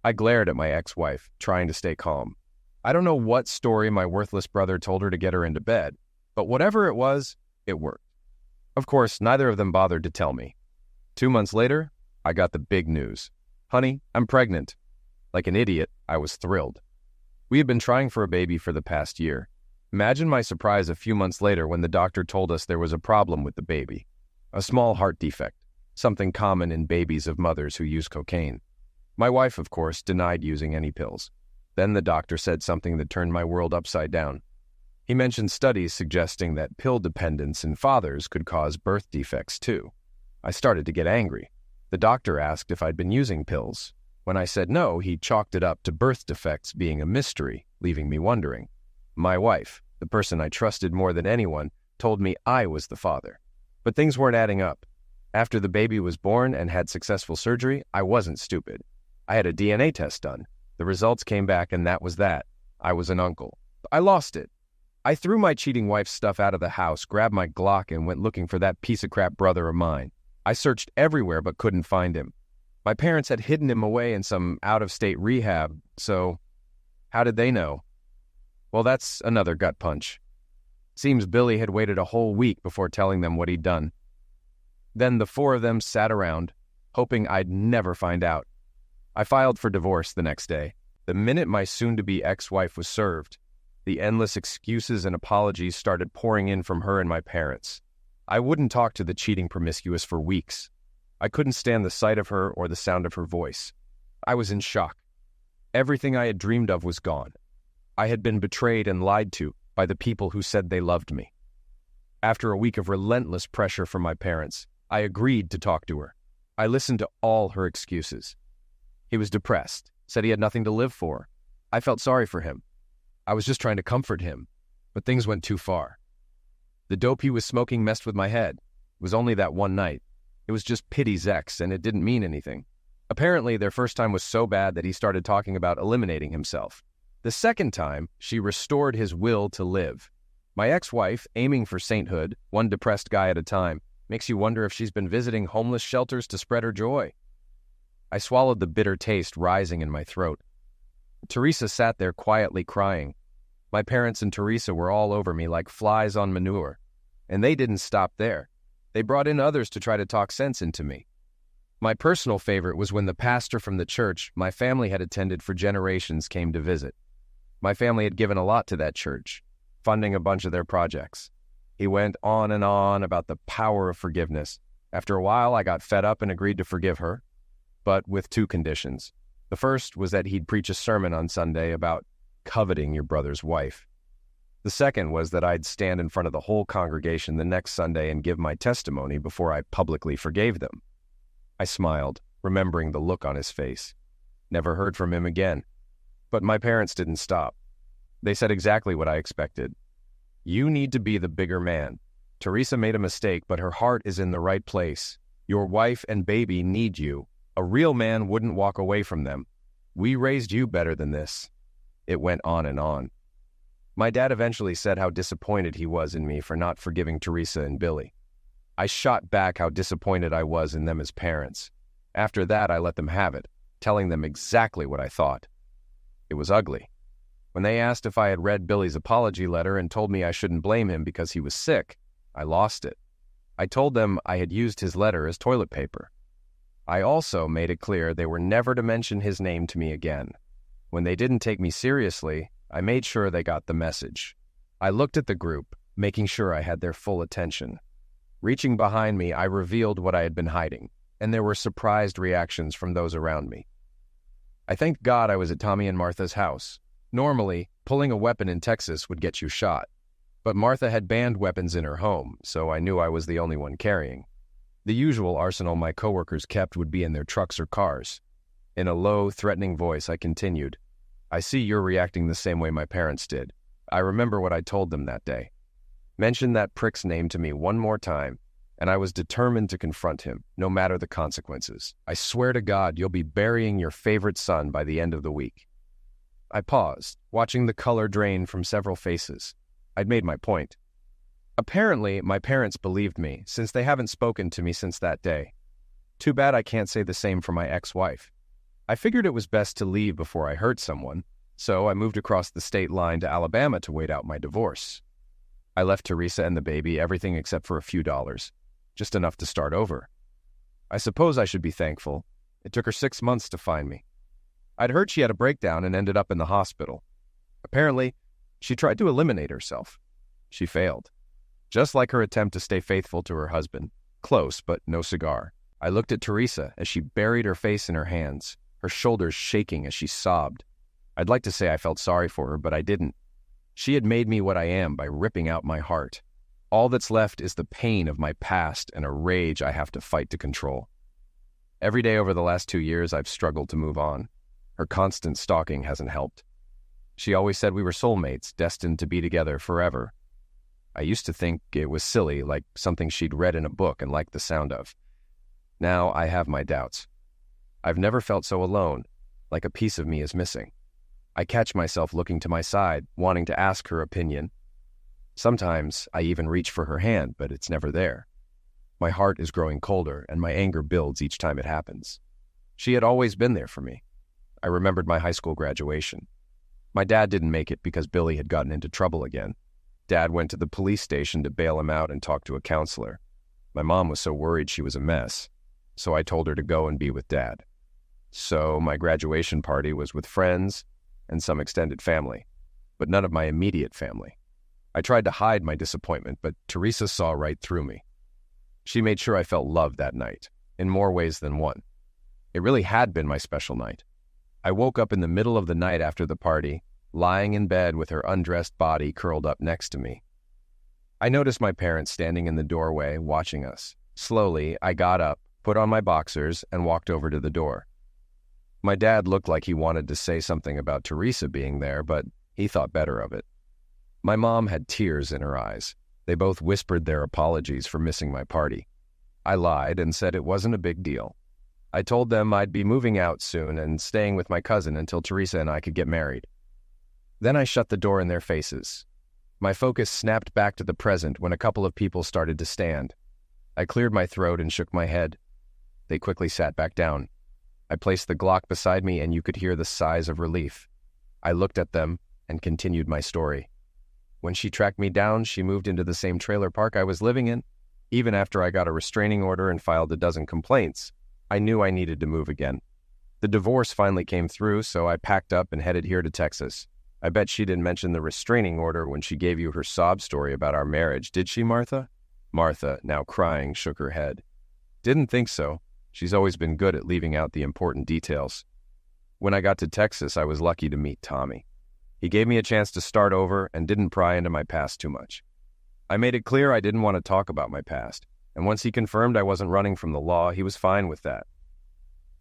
I glared at my ex-wife, trying to stay calm. I don't know what story my worthless brother told her to get her into bed, but whatever it was, it worked. Of course, neither of them bothered to tell me. 2 months later, I got the big news. "Honey, I'm pregnant." Like an idiot, I was thrilled. We had been trying for a baby for the past year. Imagine my surprise a few months later when the doctor told us there was a problem with the baby. A small heart defect, something common in babies of mothers who use cocaine. My wife, of course, denied using any pills. Then the doctor said something that turned my world upside down. He mentioned studies suggesting that pill dependence in fathers could cause birth defects too. I started to get angry. The doctor asked if I'd been using pills. When I said no, he chalked it up to birth defects being a mystery, leaving me wondering. My wife, the person I trusted more than anyone, told me I was the father. But things weren't adding up. After the baby was born and had successful surgery, I wasn't stupid. I had a DNA test done. The results came back and that was that. I was an uncle. I lost it. I threw my cheating wife's stuff out of the house, grabbed my Glock, and went looking for that piece of crap brother of mine. I searched everywhere but couldn't find him. My parents had hidden him away in some out-of-state rehab, so how did they know? Well, that's another gut punch. Seems Billy had waited a whole week before telling them what he'd done. Then the four of them sat around, hoping I'd never find out. I filed for divorce the next day. The minute my soon-to-be ex-wife was served, the endless excuses and apologies started pouring in from her and my parents. I wouldn't talk to the cheating promiscuous for weeks. I couldn't stand the sight of her or the sound of her voice. I was in shock. Everything I had dreamed of was gone. I had been betrayed and lied to by the people who said they loved me. After a week of relentless pressure from my parents, I agreed to talk to her. I listened to all her excuses. He was depressed, said he had nothing to live for. I felt sorry for him. I was just trying to comfort him, but things went too far. The dope he was smoking messed with my head. It was only that one night. It was just pity's ex, and it didn't mean anything. Apparently, their first time was so bad that he started talking about eliminating himself. The second time, she restored his will to live. My ex-wife, aiming for sainthood, one depressed guy at a time, makes you wonder if she's been visiting homeless shelters to spread her joy. I swallowed the bitter taste rising in my throat. Teresa sat there quietly crying. My parents and Teresa were all over me like flies on manure. And they didn't stop there. They brought in others to try to talk sense into me. My personal favorite was when the pastor from the church my family had attended for generations came to visit. My family had given a lot to that church, funding a bunch of their projects. He went on and on about the power of forgiveness. After a while, I got fed up and agreed to forgive her, but with two conditions. The first was that he'd preach a sermon on Sunday about coveting your brother's wife. The second was that I'd stand in front of the whole congregation the next Sunday and give my testimony before I publicly forgave them. I smiled, remembering the look on his face. Never heard from him again. But my parents didn't stop. They said exactly what I expected. You need to be the bigger man. Teresa made a mistake, but her heart is in the right place. Your wife and baby need you. A real man wouldn't walk away from them. We raised you better than this. It went on and on. My dad eventually said how disappointed he was in me for not forgiving Teresa and Billy. I shot back how disappointed I was in them as parents. After that, I let them have it, telling them exactly what I thought. It was ugly. When they asked if I had read Billy's apology letter and told me I shouldn't blame him because he was sick, I lost it. I told them I had used his letter as toilet paper. I also made it clear they were never to mention his name to me again. When they didn't take me seriously, I made sure they got the message. I looked at the group, making sure I had their full attention. Reaching behind me, I revealed what I had been hiding, and there were surprised reactions from those around me. I thanked God I was at Tommy and Martha's house. Normally, pulling a weapon in Texas would get you shot, but Martha had banned weapons in her home, so I knew I was the only one carrying. The usual arsenal my coworkers kept would be in their trucks or cars. In a low, threatening voice, I continued, "I see you're reacting the same way my parents did. I remember what I told them that day. Mention that prick's name to me one more time, and I was determined to confront him, no matter the consequences. I swear to God you'll be burying your favorite son by the end of the week." I paused, watching the color drain from several faces. I'd made my point. Apparently, my parents believed me, since they haven't spoken to me since that day. Too bad I can't say the same for my ex-wife. I figured it was best to leave before I hurt someone, so I moved across the state line to Alabama to wait out my divorce. I left Teresa and the baby everything except for a few dollars, just enough to start over. I suppose I should be thankful. It took her 6 months to find me. I'd heard she had a breakdown and ended up in the hospital. Apparently, she tried to eliminate herself. She failed. Just like her attempt to stay faithful to her husband. Close, but no cigar. I looked at Teresa as she buried her face in her hands, her shoulders shaking as she sobbed. I'd like to say I felt sorry for her, but I didn't. She had made me what I am by ripping out my heart. All that's left is the pain of my past and a rage I have to fight to control. Every day over the last 2 years, I've struggled to move on. Her constant stalking hasn't helped. She always said we were soulmates, destined to be together forever. I used to think it was silly, like something she'd read in a book and liked the sound of. Now I have my doubts. I've never felt so alone, like a piece of me is missing. I catch myself looking to my side, wanting to ask her opinion. Sometimes I even reach for her hand, but it's never there. My heart is growing colder, and my anger builds each time it happens. She had always been there for me. I remembered my high school graduation. My dad didn't make it because Billy had gotten into trouble again. Dad went to the police station to bail him out and talk to a counselor. My mom was so worried she was a mess, so I told her to go and be with Dad. So my graduation party was with friends and some extended family, but none of my immediate family. I tried to hide my disappointment, but Teresa saw right through me. She made sure I felt loved that night, in more ways than one. It really had been my special night. I woke up in the middle of the night after the party, lying in bed with her undressed body curled up next to me. I noticed my parents standing in the doorway, watching us. Slowly, I got up, put on my boxers, and walked over to the door. My dad looked like he wanted to say something about Teresa being there, but he thought better of it. My mom had tears in her eyes. They both whispered their apologies for missing my party. I lied and said it wasn't a big deal. I told them I'd be moving out soon and staying with my cousin until Teresa and I could get married. Then I shut the door in their faces. My focus snapped back to the present when a couple of people started to stand. I cleared my throat and shook my head. They quickly sat back down. I placed the Glock beside me and you could hear the sighs of relief. I looked at them and continued my story. When she tracked me down, she moved into the same trailer park I was living in. Even after I got a restraining order and filed a dozen complaints, I knew I needed to move again. The divorce finally came through, so I packed up and headed here to Texas. I bet she didn't mention the restraining order when she gave you her sob story about our marriage, did she, Martha? Martha, now crying, shook her head. Didn't think so. She's always been good at leaving out the important details. When I got to Texas, I was lucky to meet Tommy. He gave me a chance to start over and didn't pry into my past too much. I made it clear I didn't want to talk about my past, and once he confirmed I wasn't running from the law, he was fine with that.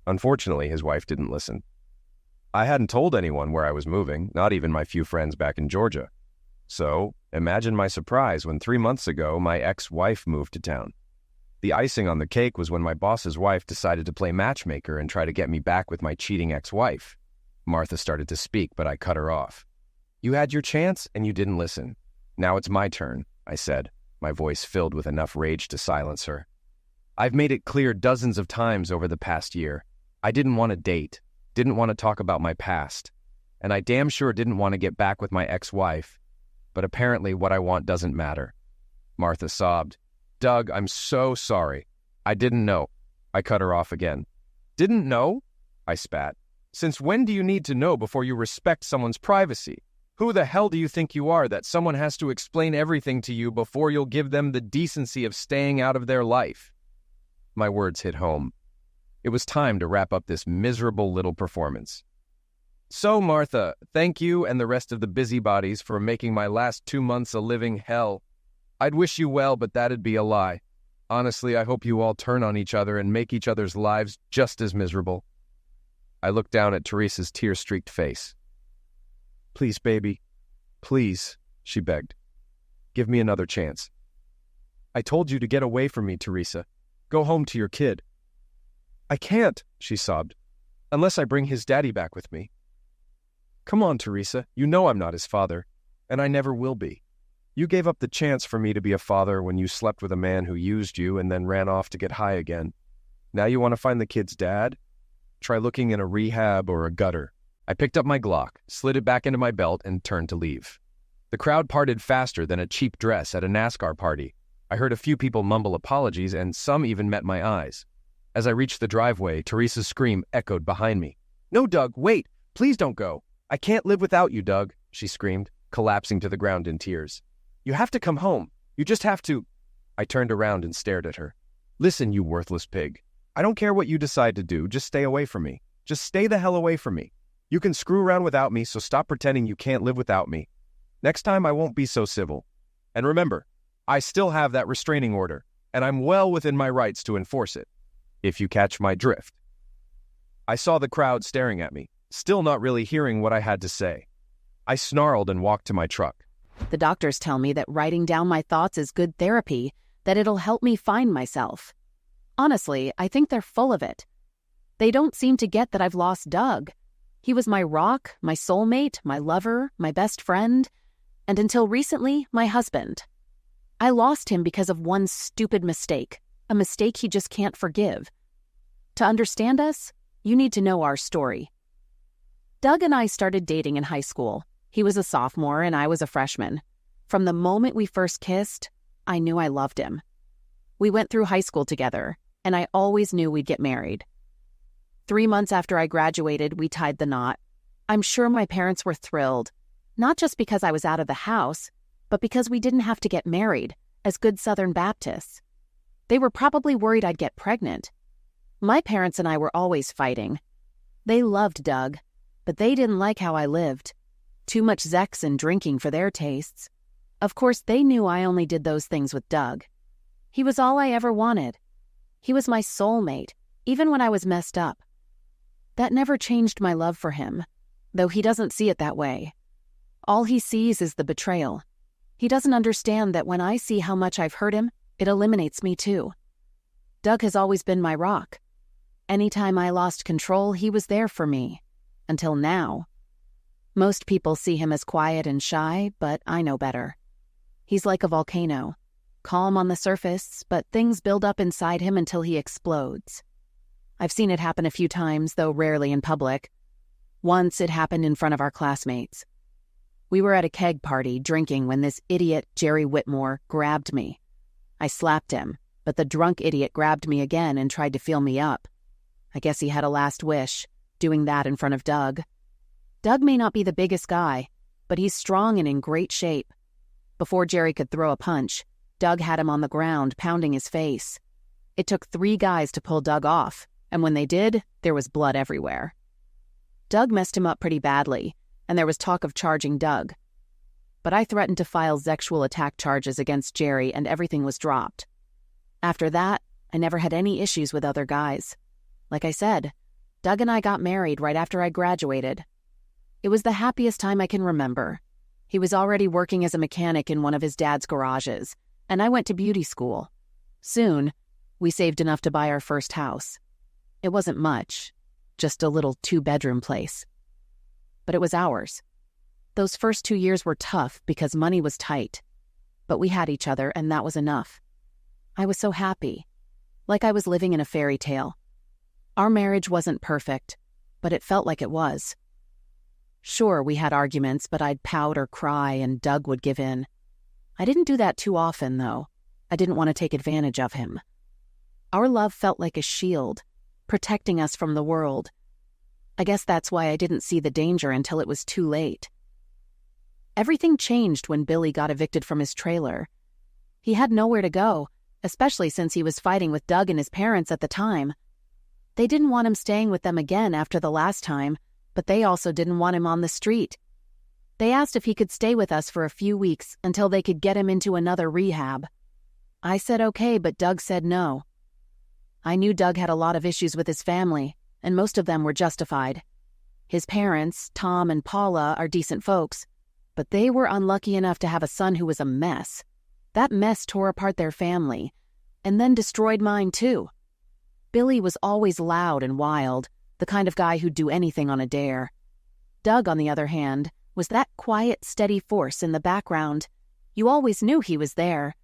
Unfortunately, his wife didn't listen. I hadn't told anyone where I was moving, not even my few friends back in Georgia. So, imagine my surprise when 3 months ago my ex-wife moved to town. The icing on the cake was when my boss's wife decided to play matchmaker and try to get me back with my cheating ex-wife. Martha started to speak, but I cut her off. You had your chance, and you didn't listen. Now it's my turn, I said, my voice filled with enough rage to silence her. I've made it clear dozens of times over the past year. I didn't want to date, didn't want to talk about my past, and I damn sure didn't want to get back with my ex-wife. But apparently what I want doesn't matter. Martha sobbed. Doug, I'm so sorry. I didn't know. I cut her off again. Didn't know? I spat. Since when do you need to know before you respect someone's privacy? Who the hell do you think you are that someone has to explain everything to you before you'll give them the decency of staying out of their life? My words hit home. It was time to wrap up this miserable little performance. So, Martha, thank you and the rest of the busybodies for making my last 2 months a living hell. I'd wish you well, but that'd be a lie. Honestly, I hope you all turn on each other and make each other's lives just as miserable. I looked down at Teresa's tear-streaked face. Please, baby. Please, she begged. Give me another chance. I told you to get away from me, Teresa. Go home to your kid. I can't, she sobbed, unless I bring his daddy back with me. Come on, Teresa. You know I'm not his father, and I never will be. You gave up the chance for me to be a father when you slept with a man who used you and then ran off to get high again. Now you want to find the kid's dad? Try looking in a rehab or a gutter. I picked up my Glock, slid it back into my belt, and turned to leave. The crowd parted faster than a cheap dress at a NASCAR party. I heard a few people mumble apologies, and some even met my eyes. As I reached the driveway, Teresa's scream echoed behind me. No, Doug, wait! Please don't go! I can't live without you, Doug, she screamed, collapsing to the ground in tears. You have to come home. You just have to. I turned around and stared at her. Listen, you worthless pig. I don't care what you decide to do. Just stay away from me. Just stay the hell away from me. You can screw around without me, so stop pretending you can't live without me. Next time I won't be so civil. And remember, I still have that restraining order, and I'm well within my rights to enforce it, if you catch my drift. I saw the crowd staring at me, still not really hearing what I had to say. I snarled and walked to my truck. The doctors tell me that writing down my thoughts is good therapy, that it'll help me find myself. Honestly, I think they're full of it. They don't seem to get that I've lost Doug. He was my rock, my soulmate, my lover, my best friend, and until recently, my husband. I lost him because of one stupid mistake, a mistake he just can't forgive. To understand us, you need to know our story. Doug and I started dating in high school. He was a sophomore and I was a freshman. From the moment we first kissed, I knew I loved him. We went through high school together, and I always knew we'd get married. 3 months after I graduated, we tied the knot. I'm sure my parents were thrilled, not just because I was out of the house, but because we didn't have to get married, as good Southern Baptists. They were probably worried I'd get pregnant. My parents and I were always fighting. They loved Doug, but they didn't like how I lived. Too much sex and drinking for their tastes. Of course, they knew I only did those things with Doug. He was all I ever wanted. He was my soulmate, even when I was messed up. That never changed my love for him, though he doesn't see it that way. All he sees is the betrayal. He doesn't understand that when I see how much I've hurt him, it eliminates me too. Doug has always been my rock. Anytime I lost control, he was there for me. Until now. Most people see him as quiet and shy, but I know better. He's like a volcano. Calm on the surface, but things build up inside him until he explodes. I've seen it happen a few times, though rarely in public. Once it happened in front of our classmates. We were at a keg party drinking when this idiot, Jerry Whitmore, grabbed me. I slapped him, but the drunk idiot grabbed me again and tried to feel me up. I guess he had a last wish, doing that in front of Doug. Doug may not be the biggest guy, but he's strong and in great shape. Before Jerry could throw a punch, Doug had him on the ground, pounding his face. It took 3 guys to pull Doug off, and when they did, there was blood everywhere. Doug messed him up pretty badly, and there was talk of charging Doug. But I threatened to file sexual attack charges against Jerry, and everything was dropped. After that, I never had any issues with other guys. Like I said, Doug and I got married right after I graduated. It was the happiest time I can remember. He was already working as a mechanic in one of his dad's garages, and I went to beauty school. Soon, we saved enough to buy our first house. It wasn't much, just a little 2-bedroom place. But it was ours. Those first 2 years were tough because money was tight. But we had each other, and that was enough. I was so happy, like I was living in a fairy tale. Our marriage wasn't perfect, but it felt like it was. Sure, we had arguments, but I'd pout or cry, and Doug would give in. I didn't do that too often, though. I didn't want to take advantage of him. Our love felt like a shield, protecting us from the world. I guess that's why I didn't see the danger until it was too late. Everything changed when Billy got evicted from his trailer. He had nowhere to go, especially since he was fighting with Doug and his parents at the time. They didn't want him staying with them again after the last time, but they also didn't want him on the street. They asked if he could stay with us for a few weeks until they could get him into another rehab. I said okay, but Doug said no. I knew Doug had a lot of issues with his family, and most of them were justified. His parents, Tom and Paula, are decent folks, but they were unlucky enough to have a son who was a mess. That mess tore apart their family, and then destroyed mine too. Billy was always loud and wild, the kind of guy who'd do anything on a dare. Doug, on the other hand, was that quiet, steady force in the background. You always knew he was there.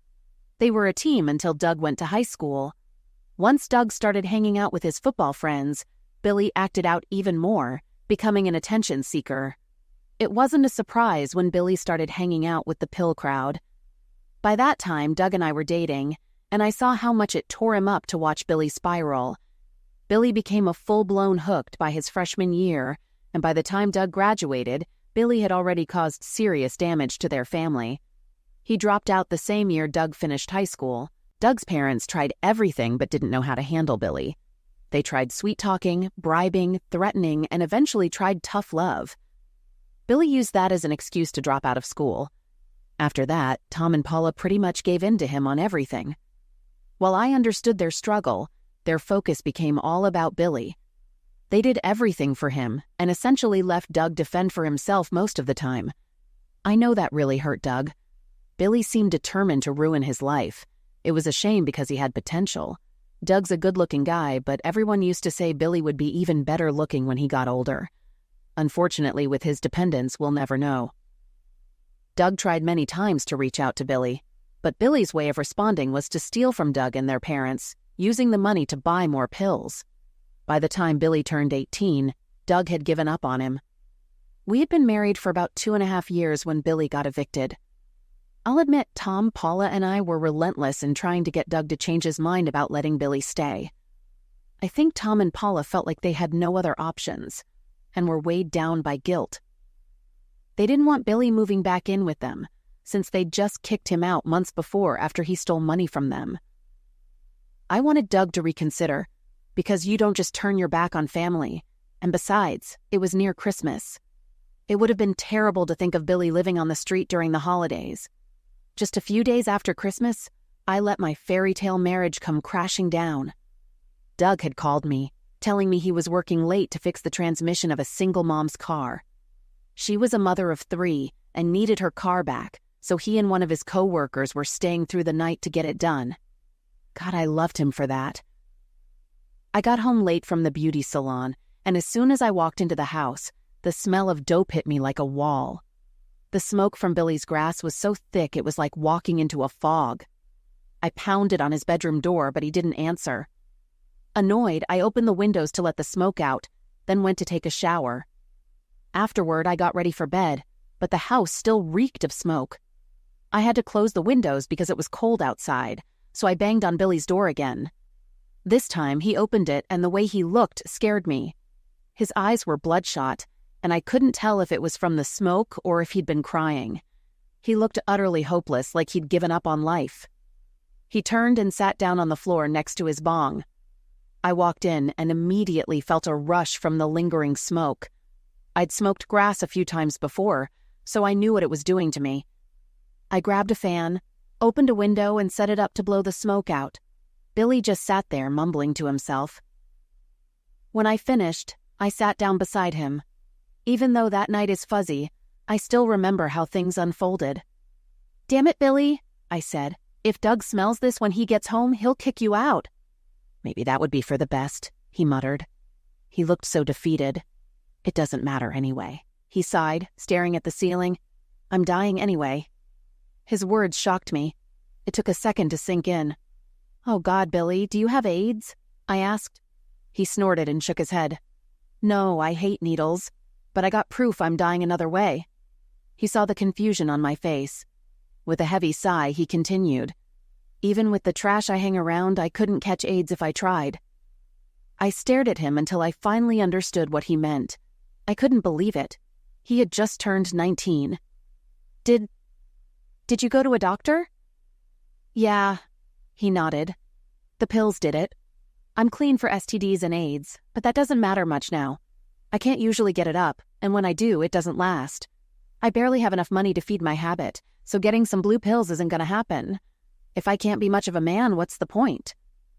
They were a team until Doug went to high school. Once Doug started hanging out with his football friends, Billy acted out even more, becoming an attention seeker. It wasn't a surprise when Billy started hanging out with the pill crowd. By that time, Doug and I were dating, and I saw how much it tore him up to watch Billy spiral. Billy became a full-blown hooked by his freshman year, and by the time Doug graduated, Billy had already caused serious damage to their family. He dropped out the same year Doug finished high school. Doug's parents tried everything but didn't know how to handle Billy. They tried sweet-talking, bribing, threatening, and eventually tried tough love. Billy used that as an excuse to drop out of school. After that, Tom and Paula pretty much gave in to him on everything. While I understood their struggle, their focus became all about Billy. They did everything for him and essentially left Doug to fend for himself most of the time. I know that really hurt Doug. Billy seemed determined to ruin his life. It was a shame because he had potential. Doug's a good-looking guy, but everyone used to say Billy would be even better looking when he got older. Unfortunately, with his dependents, we'll never know. Doug tried many times to reach out to Billy, but Billy's way of responding was to steal from Doug and their parents, using the money to buy more pills. By the time Billy turned 18, Doug had given up on him. We had been married for about 2.5 years when Billy got evicted. I'll admit Tom, Paula, and I were relentless in trying to get Doug to change his mind about letting Billy stay. I think Tom and Paula felt like they had no other options, and were weighed down by guilt. They didn't want Billy moving back in with them, since they'd just kicked him out months before after he stole money from them. I wanted Doug to reconsider, because you don't just turn your back on family, and besides, it was near Christmas. It would have been terrible to think of Billy living on the street during the holidays. Just a few days after Christmas, I let my fairy tale marriage come crashing down. Doug had called me, telling me he was working late to fix the transmission of a single mom's car. She was a mother of 3 and needed her car back, so he and one of his co-workers were staying through the night to get it done. God, I loved him for that. I got home late from the beauty salon, and as soon as I walked into the house, the smell of dope hit me like a wall. The smoke from Billy's grass was so thick it was like walking into a fog. I pounded on his bedroom door, but he didn't answer. Annoyed, I opened the windows to let the smoke out, then went to take a shower. Afterward, I got ready for bed, but the house still reeked of smoke. I had to close the windows because it was cold outside, so I banged on Billy's door again. This time, he opened it, and the way he looked scared me. His eyes were bloodshot, and I couldn't tell if it was from the smoke or if he'd been crying. He looked utterly hopeless, like he'd given up on life. He turned and sat down on the floor next to his bong. I walked in and immediately felt a rush from the lingering smoke. I'd smoked grass a few times before, so I knew what it was doing to me. I grabbed a fan, opened a window, and set it up to blow the smoke out. Billy just sat there, mumbling to himself. When I finished, I sat down beside him. Even though that night is fuzzy, I still remember how things unfolded. "Damn it, Billy," I said. "If Doug smells this when he gets home, he'll kick you out." "Maybe that would be for the best," he muttered. He looked so defeated. "It doesn't matter anyway," he sighed, staring at the ceiling. "I'm dying anyway." His words shocked me. It took a second to sink in. "Oh God, Billy, do you have AIDS?" I asked. He snorted and shook his head. "No, I hate needles, but I got proof I'm dying another way." He saw the confusion on my face. With a heavy sigh, he continued. "Even with the trash I hang around, I couldn't catch AIDS if I tried." I stared at him until I finally understood what he meant. I couldn't believe it. He had just turned 19. Did you go to a doctor? Yeah, he nodded. The pills did it. I'm clean for STDs and AIDS, but that doesn't matter much now. I can't usually get it up, and when I do, it doesn't last. I barely have enough money to feed my habit, so getting some blue pills isn't gonna happen. If I can't be much of a man, what's the point?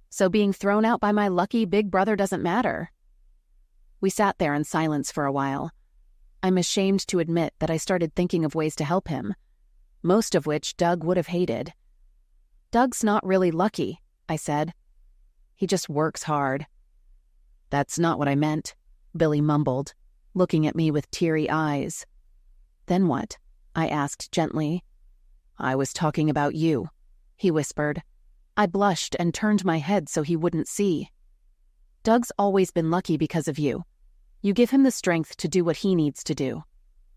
So being thrown out by my lucky big brother doesn't matter. We sat there in silence for a while. I'm ashamed to admit that I started thinking of ways to help him, most of which Doug would have hated. Doug's not really lucky, I said. He just works hard. That's not what I meant, Billy mumbled, looking at me with teary eyes. Then what? I asked gently. I was talking about you, he whispered. I blushed and turned my head so he wouldn't see. Doug's always been lucky because of you. You give him the strength to do what he needs to do.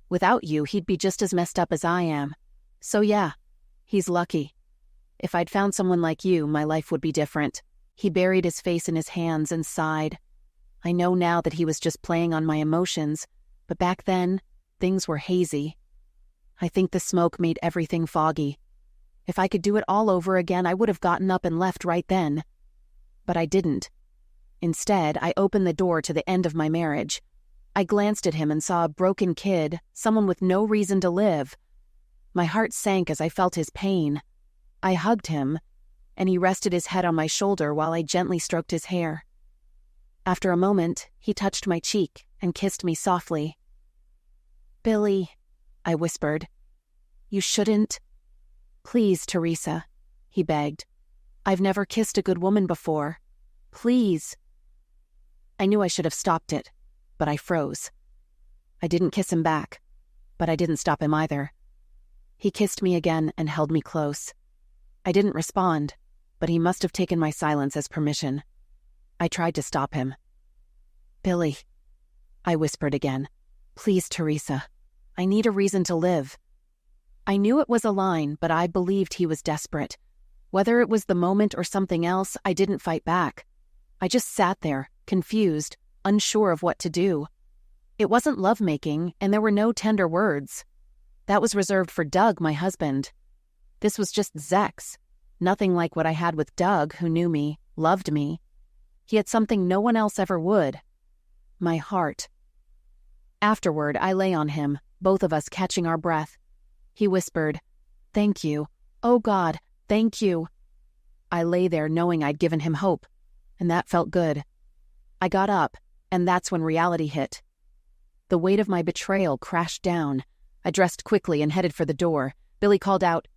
Without you, he'd be just as messed up as I am. So yeah, he's lucky. If I'd found someone like you, my life would be different. He buried his face in his hands and sighed. I know now that he was just playing on my emotions, but back then, things were hazy. I think the smoke made everything foggy. If I could do it all over again, I would have gotten up and left right then. But I didn't. Instead, I opened the door to the end of my marriage. I glanced at him and saw a broken kid, someone with no reason to live. My heart sank as I felt his pain. I hugged him, and he rested his head on my shoulder while I gently stroked his hair. After a moment, he touched my cheek and kissed me softly. "Billy," I whispered. "You shouldn't." "Please, Teresa," he begged. "I've never kissed a good woman before. Please." I knew I should have stopped it, but I froze. I didn't kiss him back, but I didn't stop him either. He kissed me again and held me close. I didn't respond, but he must have taken my silence as permission. I tried to stop him. "Billy," I whispered again. "Please, Teresa. I need a reason to live." I knew it was a line, but I believed he was desperate. Whether it was the moment or something else, I didn't fight back. I just sat there, confused, unsure of what to do. It wasn't lovemaking, and there were no tender words. That was reserved for Doug, my husband. This was just sex. Nothing like what I had with Doug, who knew me, loved me. He had something no one else ever would. My heart. Afterward, I lay on him, both of us catching our breath. He whispered, "Thank you. Oh God, thank you." I lay there knowing I'd given him hope, and that felt good. I got up, and that's when reality hit. The weight of my betrayal crashed down. I dressed quickly and headed for the door. Billy called out,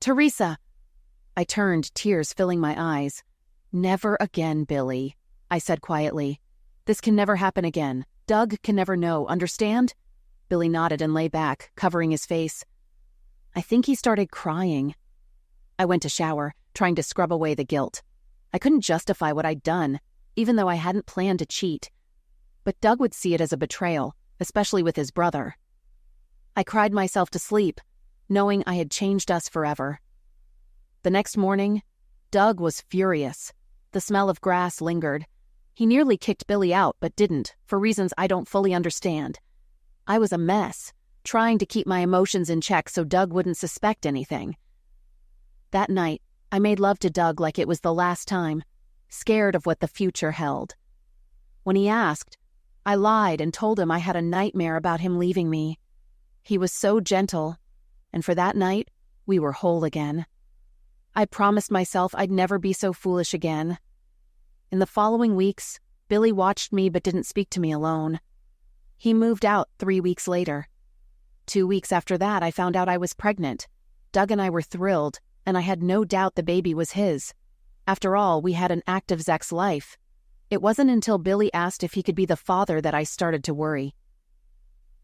"Teresa!" I turned, tears filling my eyes. "Never again, Billy," I said quietly. "This can never happen again. Doug can never know, understand?" Billy nodded and lay back, covering his face. I think he started crying. I went to shower, trying to scrub away the guilt. I couldn't justify what I'd done, even though I hadn't planned to cheat. But Doug would see it as a betrayal, especially with his brother. I cried myself to sleep, knowing I had changed us forever. The next morning, Doug was furious. The smell of grass lingered. He nearly kicked Billy out, but didn't, for reasons I don't fully understand. I was a mess, trying to keep my emotions in check so Doug wouldn't suspect anything. That night, I made love to Doug like it was the last time, scared of what the future held. When he asked, I lied and told him I had a nightmare about him leaving me. He was so gentle, and for that night, we were whole again. I promised myself I'd never be so foolish again. In the following weeks, Billy watched me but didn't speak to me alone. He moved out 3 weeks later. 2 weeks after that, I found out I was pregnant. Doug and I were thrilled, and I had no doubt the baby was his. After all, we had an active sex life. It wasn't until Billy asked if he could be the father that I started to worry.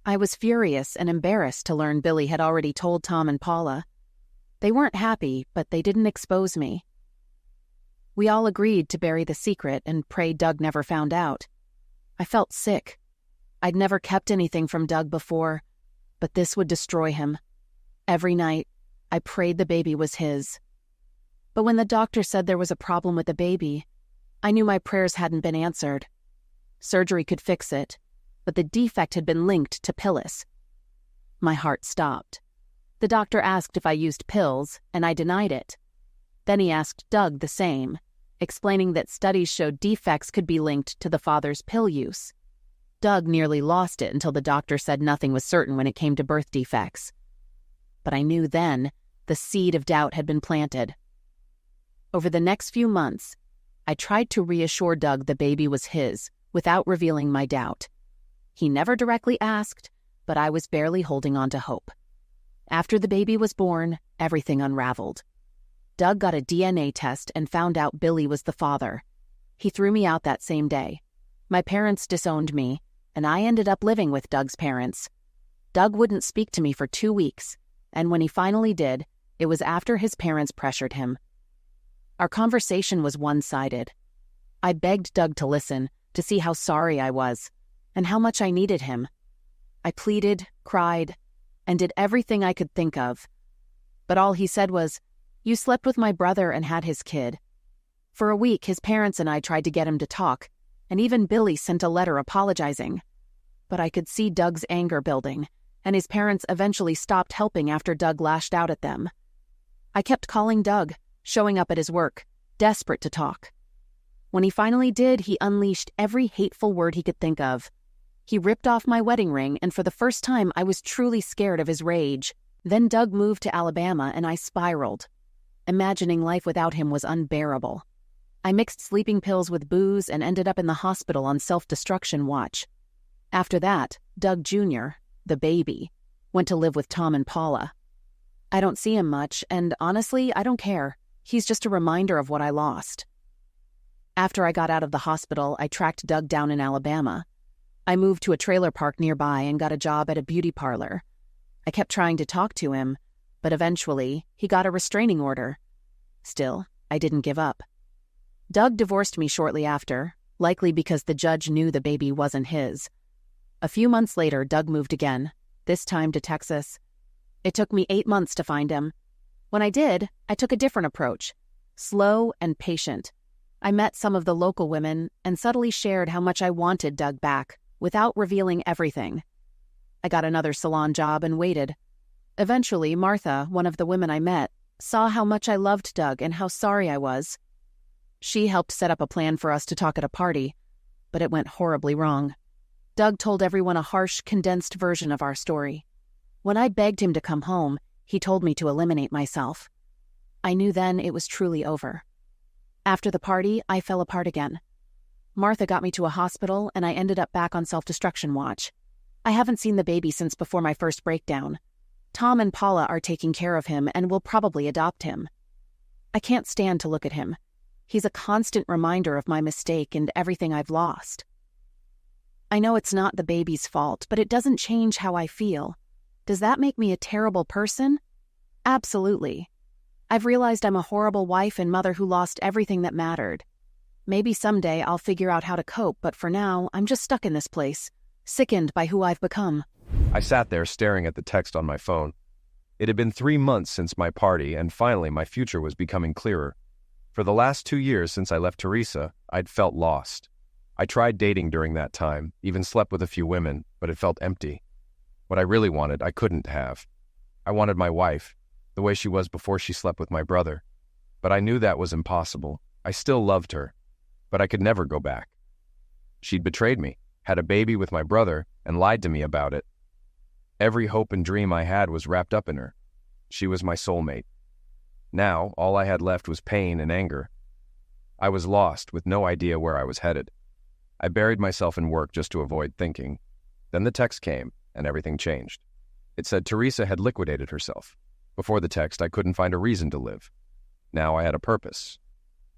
I was furious and embarrassed to learn Billy had already told Tom and Paula. They weren't happy, but they didn't expose me. We all agreed to bury the secret and pray Doug never found out. I felt sick. I'd never kept anything from Doug before, but this would destroy him. Every night, I prayed the baby was his. But when the doctor said there was a problem with the baby, I knew my prayers hadn't been answered. Surgery could fix it, but the defect had been linked to Pillis. My heart stopped. The doctor asked if I used pills, and I denied it. Then he asked Doug the same, explaining that studies showed defects could be linked to the father's pill use. Doug nearly lost it until the doctor said nothing was certain when it came to birth defects. But I knew then the seed of doubt had been planted. Over the next few months, I tried to reassure Doug the baby was his without revealing my doubt. He never directly asked, but I was barely holding on to hope. After the baby was born, everything unraveled. Doug got a DNA test and found out Billy was the father. He threw me out that same day. My parents disowned me, and I ended up living with Doug's parents. Doug wouldn't speak to me for 2 weeks, and when he finally did, it was after his parents pressured him. Our conversation was one-sided. I begged Doug to listen, to see how sorry I was, and how much I needed him. I pleaded, cried, and did everything I could think of. But all he said was, "You slept with my brother and had his kid." For a week, his parents and I tried to get him to talk, and even Billy sent a letter apologizing. But I could see Doug's anger building, and his parents eventually stopped helping after Doug lashed out at them. I kept calling Doug, showing up at his work, desperate to talk. When he finally did, he unleashed every hateful word he could think of. He ripped off my wedding ring, and for the first time, I was truly scared of his rage. Then Doug moved to Alabama, and I spiraled. Imagining life without him was unbearable. I mixed sleeping pills with booze and ended up in the hospital on self-destruction watch. After that, Doug Jr., the baby, went to live with Tom and Paula. I don't see him much, and honestly, I don't care. He's just a reminder of what I lost. After I got out of the hospital, I tracked Doug down in Alabama. I moved to a trailer park nearby and got a job at a beauty parlor. I kept trying to talk to him, but eventually, he got a restraining order. Still, I didn't give up. Doug divorced me shortly after, likely because the judge knew the baby wasn't his. A few months later, Doug moved again, this time to Texas. It took me 8 months to find him. When I did, I took a different approach, slow and patient. I met some of the local women and subtly shared how much I wanted Doug back, without revealing everything. I got another salon job and waited. Eventually, Martha, one of the women I met, saw how much I loved Doug and how sorry I was. She helped set up a plan for us to talk at a party, but it went horribly wrong. Doug told everyone a harsh, condensed version of our story. When I begged him to come home, he told me to eliminate myself. I knew then it was truly over. After the party, I fell apart again. Martha got me to a hospital, and I ended up back on self-destruction watch. I haven't seen the baby since before my first breakdown. Tom and Paula are taking care of him and will probably adopt him. I can't stand to look at him. He's a constant reminder of my mistake and everything I've lost. I know it's not the baby's fault, but it doesn't change how I feel. Does that make me a terrible person? Absolutely. I've realized I'm a horrible wife and mother who lost everything that mattered. Maybe someday I'll figure out how to cope, but for now, I'm just stuck in this place, sickened by who I've become. I sat there staring at the text on my phone. It had been 3 months since my party, and finally my future was becoming clearer. For the last 2 years since I left Teresa, I'd felt lost. I tried dating during that time, even slept with a few women, but it felt empty. What I really wanted, I couldn't have. I wanted my wife, the way she was before she slept with my brother. But I knew that was impossible. I still loved her, but I could never go back. She'd betrayed me, had a baby with my brother, and lied to me about it. Every hope and dream I had was wrapped up in her. She was my soulmate. Now, all I had left was pain and anger. I was lost, with no idea where I was headed. I buried myself in work just to avoid thinking. Then the text came, and everything changed. It said Teresa had liquidated herself. Before the text, I couldn't find a reason to live. Now I had a purpose.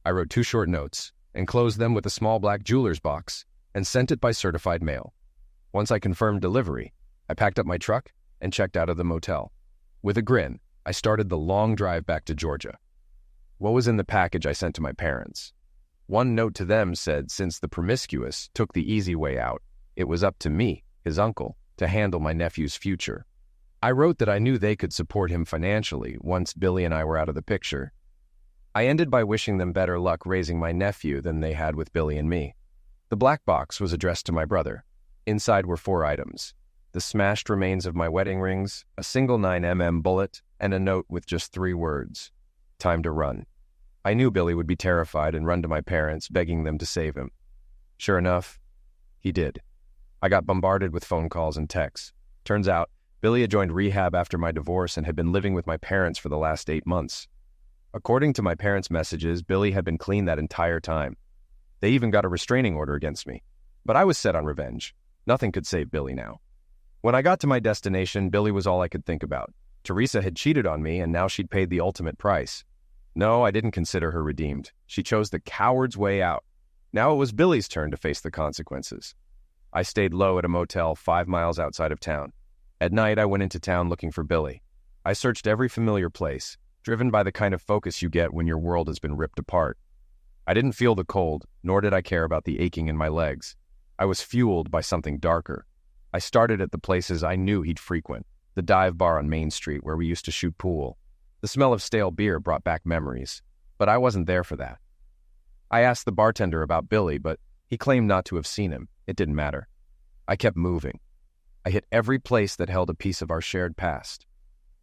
I wrote 2 short notes, enclosed them with a small black jeweler's box, and sent it by certified mail. Once I confirmed delivery, I packed up my truck and checked out of the motel. With a grin, I started the long drive back to Georgia. What was in the package I sent to my parents? One note to them said since the promiscuous took the easy way out, it was up to me, his uncle, to handle my nephew's future. I wrote that I knew they could support him financially once Billy and I were out of the picture. I ended by wishing them better luck raising my nephew than they had with Billy and me. The black box was addressed to my brother. Inside were 4 items: the smashed remains of my wedding rings, a single 9mm bullet, and a note with just 3 words: time to run. I knew Billy would be terrified and run to my parents, begging them to save him. Sure enough, he did. I got bombarded with phone calls and texts. Turns out, Billy had joined rehab after my divorce and had been living with my parents for the last 8 months. According to my parents' messages, Billy had been clean that entire time. They even got a restraining order against me. But I was set on revenge. Nothing could save Billy now. When I got to my destination, Billy was all I could think about. Teresa had cheated on me, and now she'd paid the ultimate price. No, I didn't consider her redeemed. She chose the coward's way out. Now it was Billy's turn to face the consequences. I stayed low at a motel 5 miles outside of town. At night, I went into town looking for Billy. I searched every familiar place, driven by the kind of focus you get when your world has been ripped apart. I didn't feel the cold, nor did I care about the aching in my legs. I was fueled by something darker. I started at the places I knew he'd frequent, the dive bar on Main Street where we used to shoot pool. The smell of stale beer brought back memories, but I wasn't there for that. I asked the bartender about Billy, but he claimed not to have seen him. It didn't matter. I kept moving. I hit every place that held a piece of our shared past.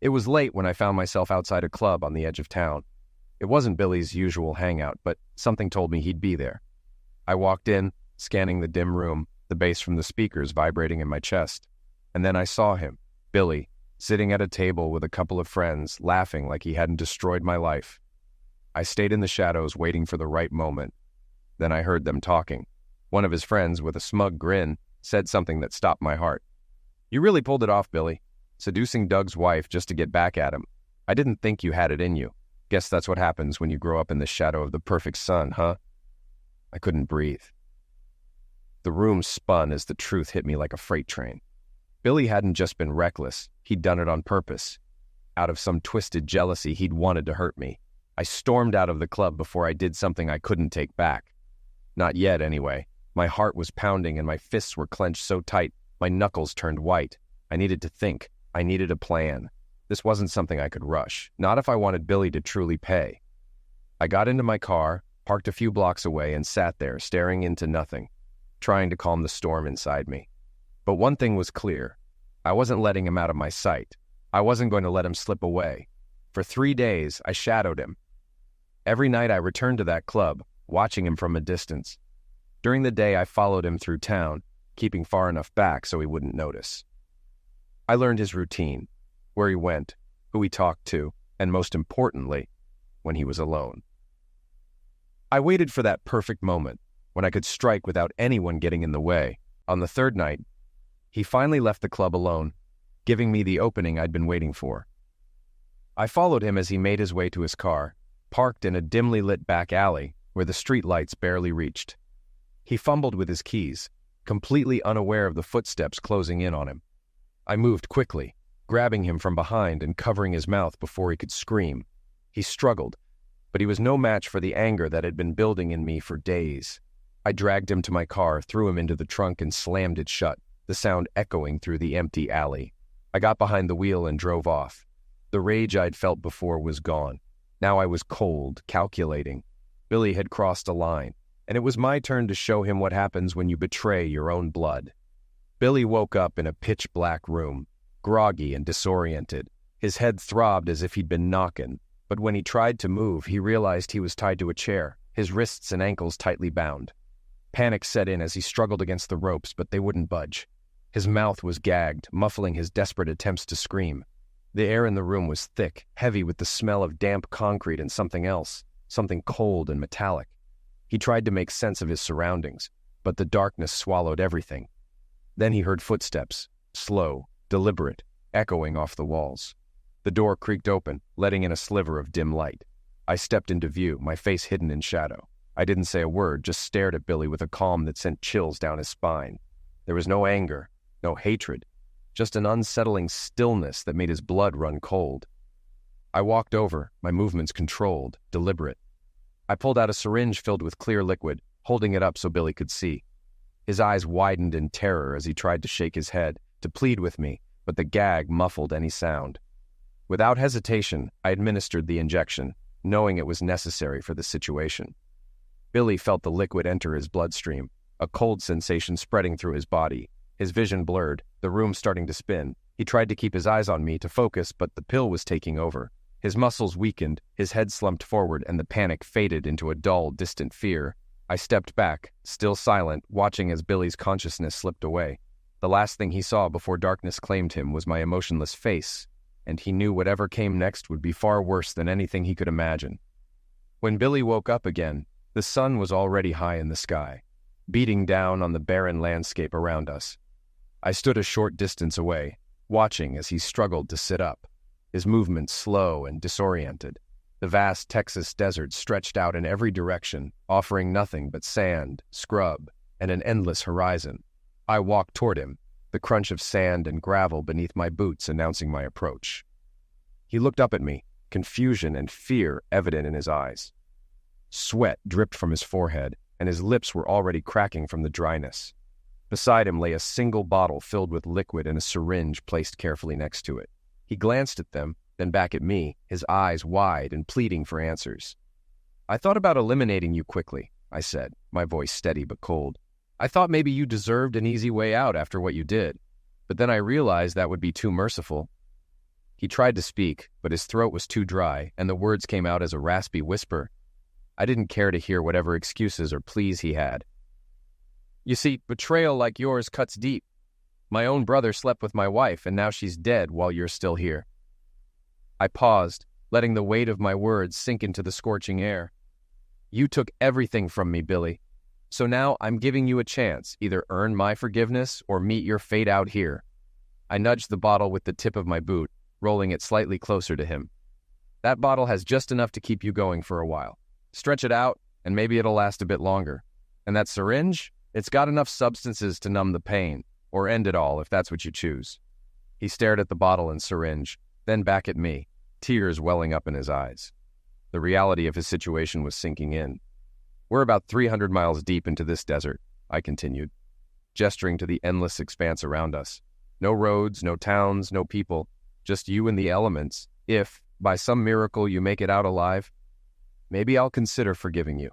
It was late when I found myself outside a club on the edge of town. It wasn't Billy's usual hangout, but something told me he'd be there. I walked in, scanning the dim room, the bass from the speakers vibrating in my chest. And then I saw him, Billy, sitting at a table with a couple of friends, laughing like he hadn't destroyed my life. I stayed in the shadows waiting for the right moment. Then I heard them talking. One of his friends, with a smug grin, said something that stopped my heart. "You really pulled it off, Billy. Seducing Doug's wife just to get back at him. I didn't think you had it in you. Guess that's what happens when you grow up in the shadow of the perfect sun, huh?" I couldn't breathe. The room spun as the truth hit me like a freight train. Billy hadn't just been reckless, he'd done it on purpose. Out of some twisted jealousy, he'd wanted to hurt me. I stormed out of the club before I did something I couldn't take back. Not yet, anyway. My heart was pounding and my fists were clenched so tight, my knuckles turned white. I needed to think. I needed a plan. This wasn't something I could rush, not if I wanted Billy to truly pay. I got into my car, parked a few blocks away, and sat there, staring into nothing, trying to calm the storm inside me. But one thing was clear. I wasn't letting him out of my sight. I wasn't going to let him slip away. For 3 days, I shadowed him. Every night I returned to that club, watching him from a distance. During the day, I followed him through town, keeping far enough back so he wouldn't notice. I learned his routine, where he went, who he talked to, and most importantly, when he was alone. I waited for that perfect moment, when I could strike without anyone getting in the way. On the 3rd night, he finally left the club alone, giving me the opening I'd been waiting for. I followed him as he made his way to his car, parked in a dimly lit back alley where the street lights barely reached. He fumbled with his keys, completely unaware of the footsteps closing in on him. I moved quickly, grabbing him from behind and covering his mouth before he could scream. He struggled, but he was no match for the anger that had been building in me for days. I dragged him to my car, threw him into the trunk, and slammed it shut, the sound echoing through the empty alley. I got behind the wheel and drove off. The rage I'd felt before was gone. Now I was cold, calculating. Billy had crossed a line, and it was my turn to show him what happens when you betray your own blood. Billy woke up in a pitch-black room, groggy and disoriented. His head throbbed as if he'd been knocking, but when he tried to move, he realized he was tied to a chair, his wrists and ankles tightly bound. Panic set in as he struggled against the ropes, but they wouldn't budge. His mouth was gagged, muffling his desperate attempts to scream. The air in the room was thick, heavy with the smell of damp concrete and something else, something cold and metallic. He tried to make sense of his surroundings, but the darkness swallowed everything. Then he heard footsteps, slow, deliberate, echoing off the walls. The door creaked open, letting in a sliver of dim light. I stepped into view, my face hidden in shadow. I didn't say a word, just stared at Billy with a calm that sent chills down his spine. There was no anger, no hatred, just an unsettling stillness that made his blood run cold. I walked over, my movements controlled, deliberate. I pulled out a syringe filled with clear liquid, holding it up so Billy could see. His eyes widened in terror as he tried to shake his head, to plead with me, but the gag muffled any sound. Without hesitation, I administered the injection, knowing it was necessary for the situation. Billy felt the liquid enter his bloodstream, a cold sensation spreading through his body. his vision blurred, the room starting to spin. He tried to keep his eyes on me to focus, but the pill was taking over. His muscles weakened, his head slumped forward, and the panic faded into a dull, distant fear. I stepped back, still silent, watching as Billy's consciousness slipped away. The last thing he saw before darkness claimed him was my emotionless face, and he knew whatever came next would be far worse than anything he could imagine. When Billy woke up again, the sun was already high in the sky, beating down on the barren landscape around us. I stood a short distance away, watching as he struggled to sit up, his movements slow and disoriented. The vast Texas desert stretched out in every direction, offering nothing but sand, scrub, and an endless horizon. I walked toward him, the crunch of sand and gravel beneath my boots announcing my approach. He looked up at me, confusion and fear evident in his eyes. Sweat dripped from his forehead, and his lips were already cracking from the dryness. Beside him lay a single bottle filled with liquid and a syringe placed carefully next to it. He glanced at them, then back at me, his eyes wide and pleading for answers. "I thought about eliminating you quickly," I said, my voice steady but cold. "I thought maybe you deserved an easy way out after what you did, but then I realized that would be too merciful." He tried to speak, but his throat was too dry, and the words came out as a raspy whisper. I didn't care to hear whatever excuses or pleas he had. "You see, betrayal like yours cuts deep. My own brother slept with my wife, and now she's dead while you're still here." I paused, letting the weight of my words sink into the scorching air. "You took everything from me, Billy. So now I'm giving you a chance, either earn my forgiveness or meet your fate out here." I nudged the bottle with the tip of my boot, rolling it slightly closer to him. "That bottle has just enough to keep you going for a while. Stretch it out, and maybe it'll last a bit longer. And that syringe, it's got enough substances to numb the pain, or end it all if that's what you choose." He stared at the bottle and syringe, then back at me, tears welling up in his eyes. The reality of his situation was sinking in. "We're about 300 miles deep into this desert," I continued, gesturing to the endless expanse around us. "No roads, no towns, no people, just you and the elements. If, by some miracle, you make it out alive, maybe I'll consider forgiving you.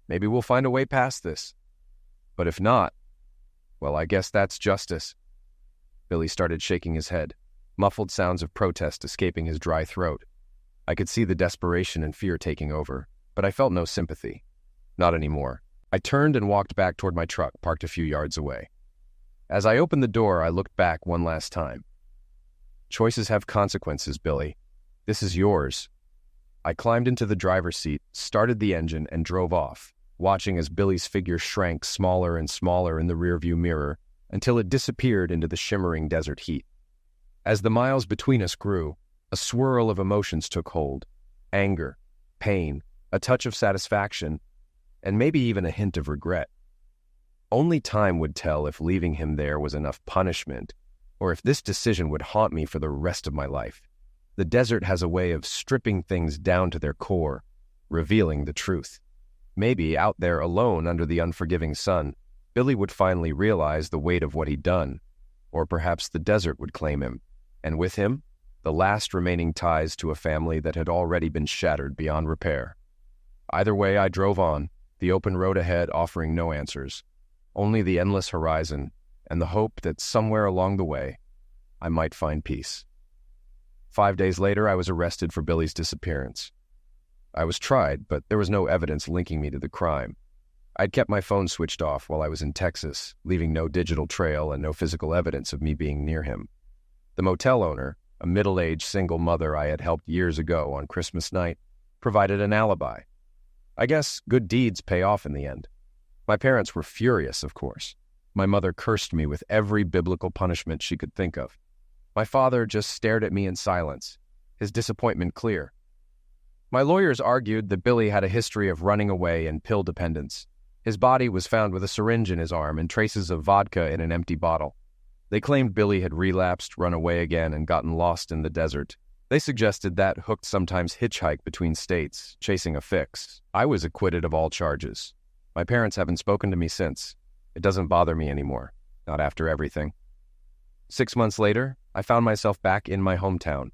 Maybe we'll find a way past this. But if not, well, I guess that's justice." Billy started shaking his head, muffled sounds of protest escaping his dry throat. I could see the desperation and fear taking over, but I felt no sympathy. Not anymore. I turned and walked back toward my truck, parked a few yards away. As I opened the door, I looked back one last time. "Choices have consequences, Billy. This is yours." I climbed into the driver's seat, started the engine, and drove off, watching as Billy's figure shrank smaller and smaller in the rearview mirror until it disappeared into the shimmering desert heat. As the miles between us grew, a swirl of emotions took hold. Anger, pain, a touch of satisfaction, and maybe even a hint of regret. Only time would tell if leaving him there was enough punishment, or if this decision would haunt me for the rest of my life. The desert has a way of stripping things down to their core, revealing the truth. Maybe out there alone under the unforgiving sun, Billy would finally realize the weight of what he'd done, or perhaps the desert would claim him, and with him, the last remaining ties to a family that had already been shattered beyond repair. Either way, I drove on, the open road ahead offering no answers, only the endless horizon and the hope that somewhere along the way, I might find peace. 5 days later, I was arrested for Billy's disappearance. I was tried, but there was no evidence linking me to the crime. I'd kept my phone switched off while I was in Texas, leaving no digital trail and no physical evidence of me being near him. The motel owner, a middle-aged single mother I had helped years ago on Christmas night, provided an alibi. I guess good deeds pay off in the end. My parents were furious, of course. My mother cursed me with every biblical punishment she could think of. My father just stared at me in silence, his disappointment clear. My lawyers argued that Billy had a history of running away and pill dependence. His body was found with a syringe in his arm and traces of vodka in an empty bottle. They claimed Billy had relapsed, run away again, and gotten lost in the desert. They suggested that Hooked sometimes hitchhiked between states, chasing a fix. I was acquitted of all charges. My parents haven't spoken to me since. It doesn't bother me anymore, not after everything. 6 months later, I found myself back in my hometown,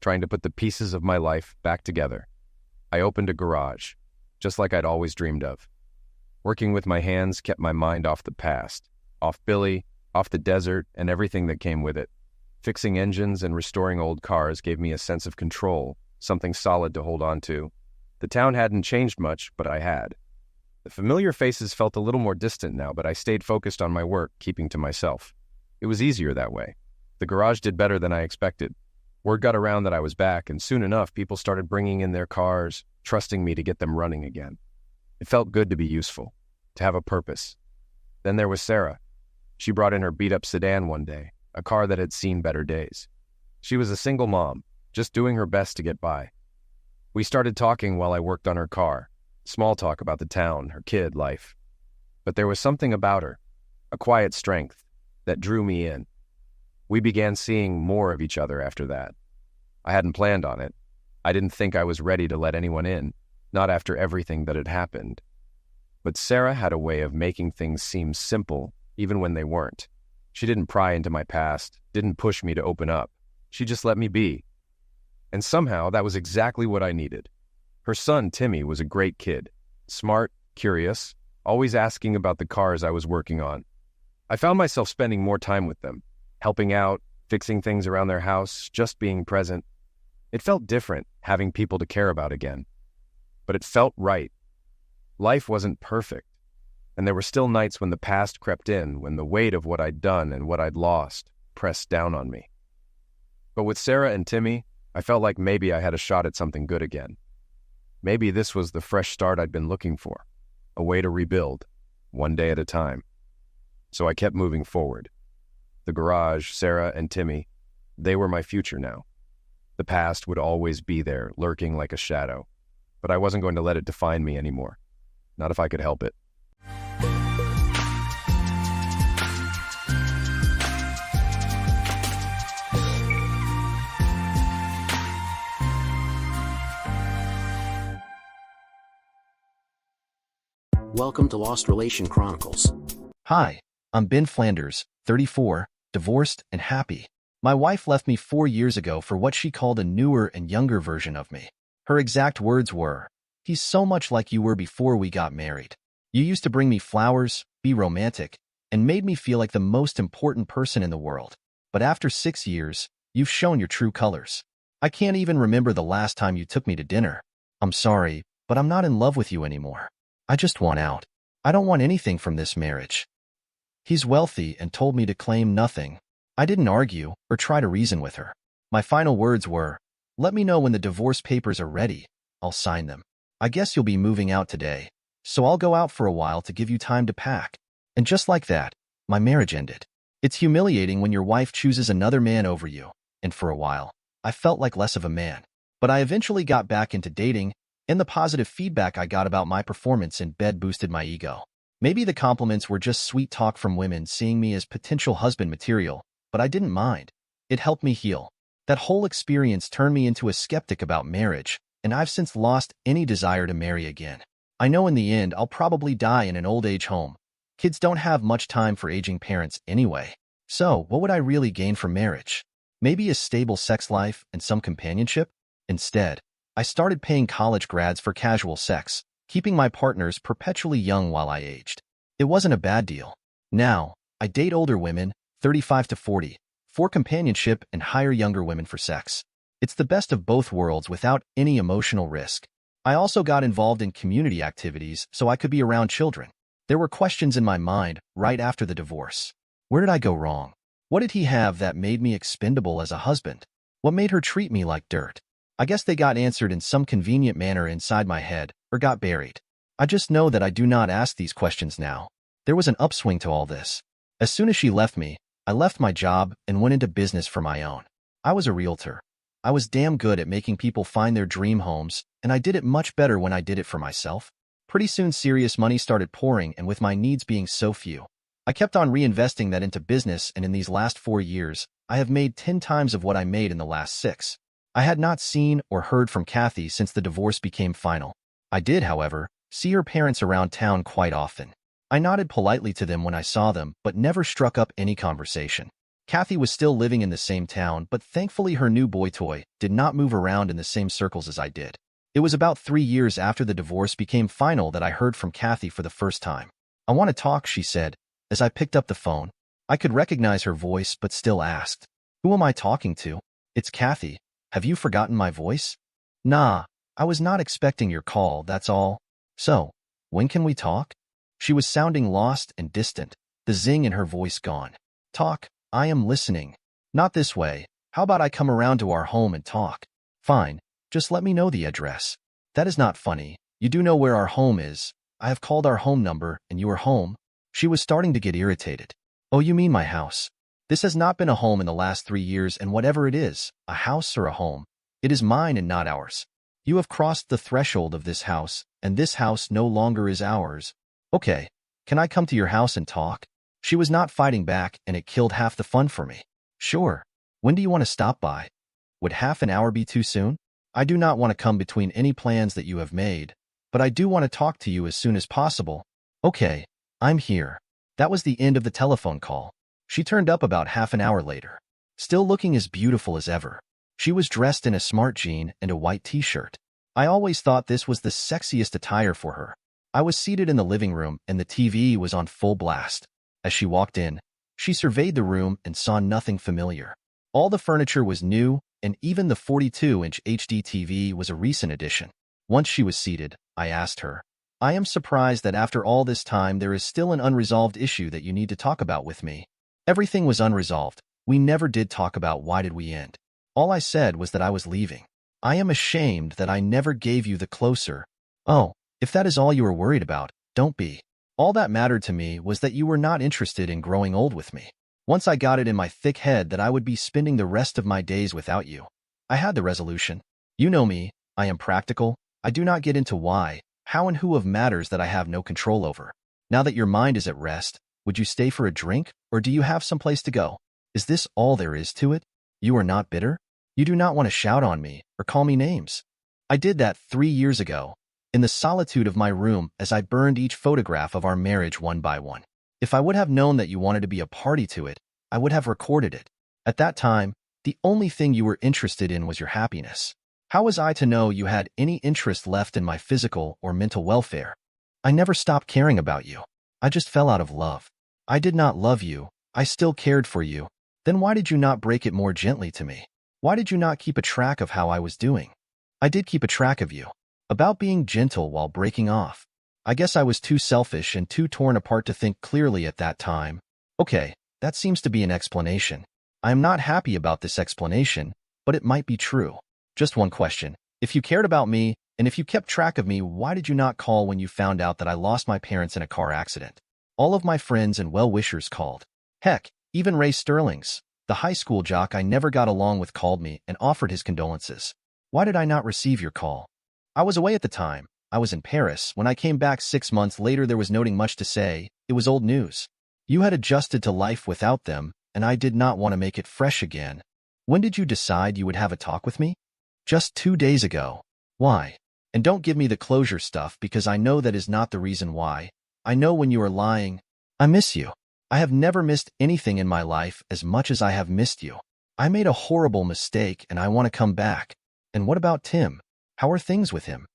trying to put the pieces of my life back together. I opened a garage, just like I'd always dreamed of. Working with my hands kept my mind off the past, off Billy, off the desert and everything that came with it. Fixing engines and restoring old cars gave me a sense of control, something solid to hold on to. The town hadn't changed much, but I had. The familiar faces felt a little more distant now, but I stayed focused on my work, keeping to myself. It was easier that way. The garage did better than I expected. Word got around that I was back, and soon enough, people started bringing in their cars, trusting me to get them running again. It felt good to be useful, to have a purpose. Then there was Sarah. She brought in her beat-up sedan one day, a car that had seen better days. She was a single mom, just doing her best to get by. We started talking while I worked on her car, small talk about the town, her kid, life. But there was something about her, a quiet strength, that drew me in. We began seeing more of each other after that. I hadn't planned on it. I didn't think I was ready to let anyone in, not after everything that had happened. But Sarah had a way of making things seem simple, even when they weren't. She didn't pry into my past, didn't push me to open up. She just let me be. And somehow that was exactly what I needed. Her son, Timmy, was a great kid. Smart, curious, always asking about the cars I was working on. I found myself spending more time with them, helping out, fixing things around their house, just being present. It felt different, having people to care about again. But it felt right. Life wasn't perfect, and there were still nights when the past crept in, when the weight of what I'd done and what I'd lost pressed down on me. But with Sarah and Timmy, I felt like maybe I had a shot at something good again. Maybe this was the fresh start I'd been looking for, a way to rebuild, one day at a time. So I kept moving forward. The garage, Sarah, and Timmy, they were my future now. The past would always be there, lurking like a shadow, but I wasn't going to let it define me anymore. Not if I could help it. Welcome to Lost Relation Chronicles. Hi, I'm Ben Flanders, 34, divorced and happy. My wife left me 4 years ago for what she called a newer and younger version of me. Her exact words were, "He's so much like you were before we got married. You used to bring me flowers, be romantic, and made me feel like the most important person in the world. But after 6 years, you've shown your true colors. I can't even remember the last time you took me to dinner. I'm sorry, but I'm not in love with you anymore. I just want out. I don't want anything from this marriage." He's wealthy and told me to claim nothing. I didn't argue or try to reason with her. My final words were, "Let me know when the divorce papers are ready. I'll sign them. I guess you'll be moving out today, so I'll go out for a while to give you time to pack." And just like that, my marriage ended. It's humiliating when your wife chooses another man over you, and for a while, I felt like less of a man. But I eventually got back into dating, and the positive feedback I got about my performance in bed boosted my ego. Maybe the compliments were just sweet talk from women seeing me as potential husband material, but I didn't mind. It helped me heal. That whole experience turned me into a skeptic about marriage, and I've since lost any desire to marry again. I know in the end I'll probably die in an old age home. Kids don't have much time for aging parents anyway. So, what would I really gain from marriage? Maybe a stable sex life and some companionship? Instead, I started paying college grads for casual sex, keeping my partners perpetually young while I aged. It wasn't a bad deal. Now, I date older women, 35 to 40, for companionship and hire younger women for sex. It's the best of both worlds without any emotional risk. I also got involved in community activities so I could be around children. There were questions in my mind right after the divorce. Where did I go wrong? What did he have that made me expendable as a husband? What made her treat me like dirt? I guess they got answered in some convenient manner inside my head, or got buried. I just know that I do not ask these questions now. There was an upswing to all this. As soon as she left me, I left my job and went into business for my own. I was a realtor. I was damn good at making people find their dream homes, and I did it much better when I did it for myself. Pretty soon serious money started pouring, and with my needs being so few, I kept on reinvesting that into business, and in these last 4 years, I have made 10 times of what I made in the last 6. I had not seen or heard from Kathy since the divorce became final. I did, however, see her parents around town quite often. I nodded politely to them when I saw them, but never struck up any conversation. Kathy was still living in the same town, but thankfully her new boy toy did not move around in the same circles as I did. It was about 3 years after the divorce became final that I heard from Kathy for the first time. "I want to talk," she said, as I picked up the phone. I could recognize her voice but still asked, "Who am I talking to?" "It's Kathy. Have you forgotten my voice?" "Nah, I was not expecting your call, that's all." "So, when can we talk?" She was sounding lost and distant, the zing in her voice gone. "Talk, I am listening." "Not this way. How about I come around to our home and talk?" "Fine, just let me know the address." "That is not funny. You do know where our home is. I have called our home number and you are home." She was starting to get irritated. "Oh, you mean my house? This has not been a home in the last 3 years, and whatever it is, a house or a home, it is mine and not ours. You have crossed the threshold of this house, and this house no longer is ours." "Okay, can I come to your house and talk?" She was not fighting back, and it killed half the fun for me. "Sure. When do you want to stop by?" "Would half an hour be too soon?" "I do not want to come between any plans that you have made, but I do want to talk to you as soon as possible." "Okay, I'm here." That was the end of the telephone call. She turned up about half an hour later, still looking as beautiful as ever. She was dressed in a smart jean and a white t-shirt. I always thought this was the sexiest attire for her. I was seated in the living room and the TV was on full blast. As she walked in, she surveyed the room and saw nothing familiar. All the furniture was new, and even the 42-inch HD TV was a recent addition. Once she was seated, I asked her, "I am surprised that after all this time there is still an unresolved issue that you need to talk about with me." Everything was unresolved. We never did talk about why did we end. All I said was that I was leaving. "I am ashamed that I never gave you the closer." "Oh, if that is all you are worried about, don't be. All that mattered to me was that you were not interested in growing old with me. Once I got it in my thick head that I would be spending the rest of my days without you, I had the resolution. You know me, I am practical. I do not get into why, how and who of matters that I have no control over. Now that your mind is at rest, would you stay for a drink, or do you have someplace to go? Is this all there is to it? You are not bitter? You do not want to shout on me or call me names. I did that 3 years ago, in the solitude of my room as I burned each photograph of our marriage one by one. If I would have known that you wanted to be a party to it, I would have recorded it. At that time, the only thing you were interested in was your happiness. How was I to know you had any interest left in my physical or mental welfare? I never stopped caring about you. I just fell out of love. I did not love you. I still cared for you. Then why did you not break it more gently to me? Why did you not keep a track of how I was doing? I did keep a track of you. About being gentle while breaking off. I guess I was too selfish and too torn apart to think clearly at that time. Okay, that seems to be an explanation. I am not happy about this explanation, but it might be true. Just one question. If you cared about me, and if you kept track of me, why did you not call when you found out that I lost my parents in a car accident? All of my friends and well-wishers called. Heck, even Ray Sterling's, the high school jock I never got along with, called me and offered his condolences. Why did I not receive your call? I was away at the time. I was in Paris. When I came back 6 months later, there was nothing much to say. It was old news. You had adjusted to life without them, and I did not want to make it fresh again. When did you decide you would have a talk with me? Just 2 days ago. Why? And don't give me the closure stuff, because I know that is not the reason why. I know when you are lying. I miss you. I have never missed anything in my life as much as I have missed you. I made a horrible mistake and I want to come back. And what about Tim? How are things with him?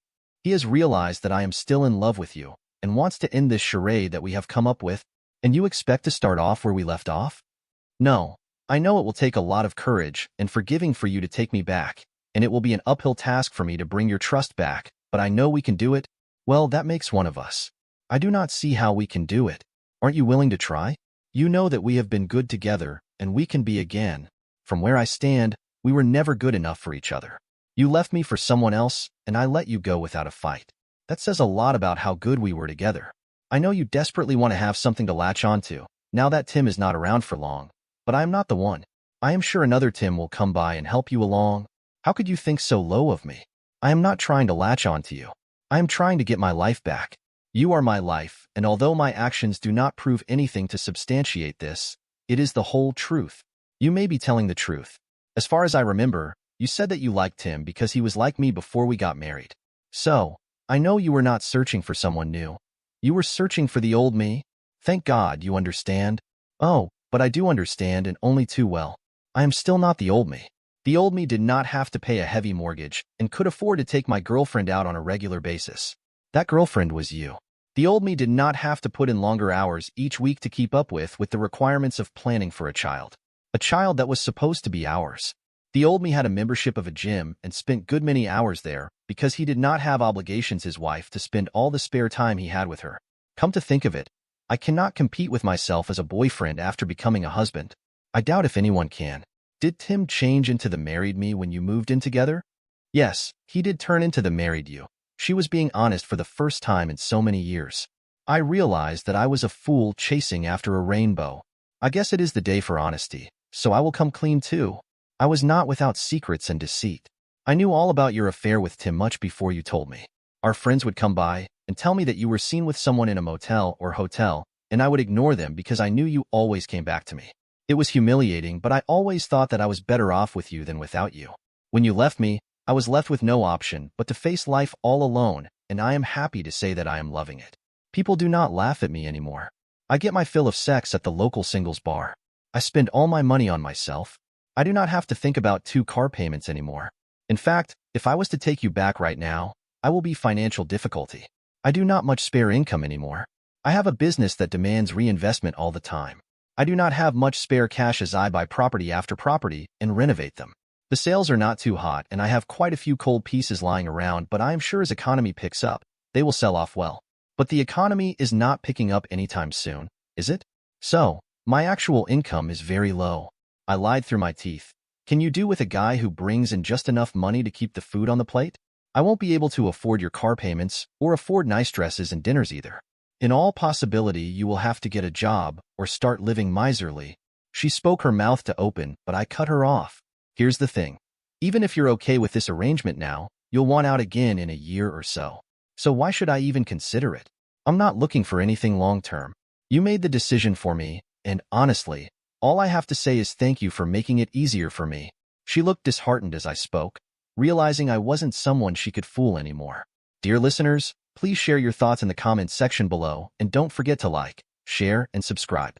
He has realized that I am still in love with you and wants to end this charade that we have come up with, and you expect to start off where we left off? No, I know it will take a lot of courage and forgiving for you to take me back, and it will be an uphill task for me to bring your trust back, but I know we can do it. Well, that makes one of us. I do not see how we can do it. Aren't you willing to try? You know that we have been good together, and we can be again. From where I stand, we were never good enough for each other. You left me for someone else, and I let you go without a fight. That says a lot about how good we were together. I know you desperately want to have something to latch onto, now that Tim is not around for long, but I am not the one. I am sure another Tim will come by and help you along. How could you think so low of me? I am not trying to latch onto you. I am trying to get my life back. You are my life, and although my actions do not prove anything to substantiate this, it is the whole truth. You may be telling the truth. As far as I remember, you said that you liked him because he was like me before we got married. So, I know you were not searching for someone new. You were searching for the old me. Thank God you understand. Oh, but I do understand, and only too well. I am still not the old me. The old me did not have to pay a heavy mortgage and could afford to take my girlfriend out on a regular basis. That girlfriend was you. The old me did not have to put in longer hours each week to keep up with the requirements of planning for a child. A child that was supposed to be ours. The old me had a membership of a gym and spent good many hours there because he did not have obligations his wife to spend all the spare time he had with her. Come to think of it, I cannot compete with myself as a boyfriend after becoming a husband. I doubt if anyone can. Did Tim change into the married me when you moved in together? Yes, he did turn into the married you. She was being honest for the first time in so many years. I realized that I was a fool chasing after a rainbow. I guess it is the day for honesty, so I will come clean too. I was not without secrets and deceit. I knew all about your affair with Tim much before you told me. Our friends would come by and tell me that you were seen with someone in a motel or hotel, and I would ignore them because I knew you always came back to me. It was humiliating, but I always thought that I was better off with you than without you. When you left me, I was left with no option but to face life all alone, and I am happy to say that I am loving it. People do not laugh at me anymore. I get my fill of sex at the local singles bar. I spend all my money on myself. I do not have to think about 2 car payments anymore. In fact, if I was to take you back right now, I will be financial difficulty. I do not much spare income anymore. I have a business that demands reinvestment all the time. I do not have much spare cash as I buy property after property and renovate them. The sales are not too hot and I have quite a few cold pieces lying around, but I am sure as economy picks up, they will sell off well. But the economy is not picking up anytime soon, is it? So, my actual income is very low. I lied through my teeth. Can you do with a guy who brings in just enough money to keep the food on the plate? I won't be able to afford your car payments or afford nice dresses and dinners either. In all possibility, you will have to get a job or start living miserly. She spoke her mouth to open, but I cut her off. Here's the thing. Even if you're okay with this arrangement now, you'll want out again in a year or so. So why should I even consider it? I'm not looking for anything long-term. You made the decision for me, and honestly, all I have to say is thank you for making it easier for me. She looked disheartened as I spoke, realizing I wasn't someone she could fool anymore. Dear listeners, please share your thoughts in the comments section below and don't forget to like, share, and subscribe.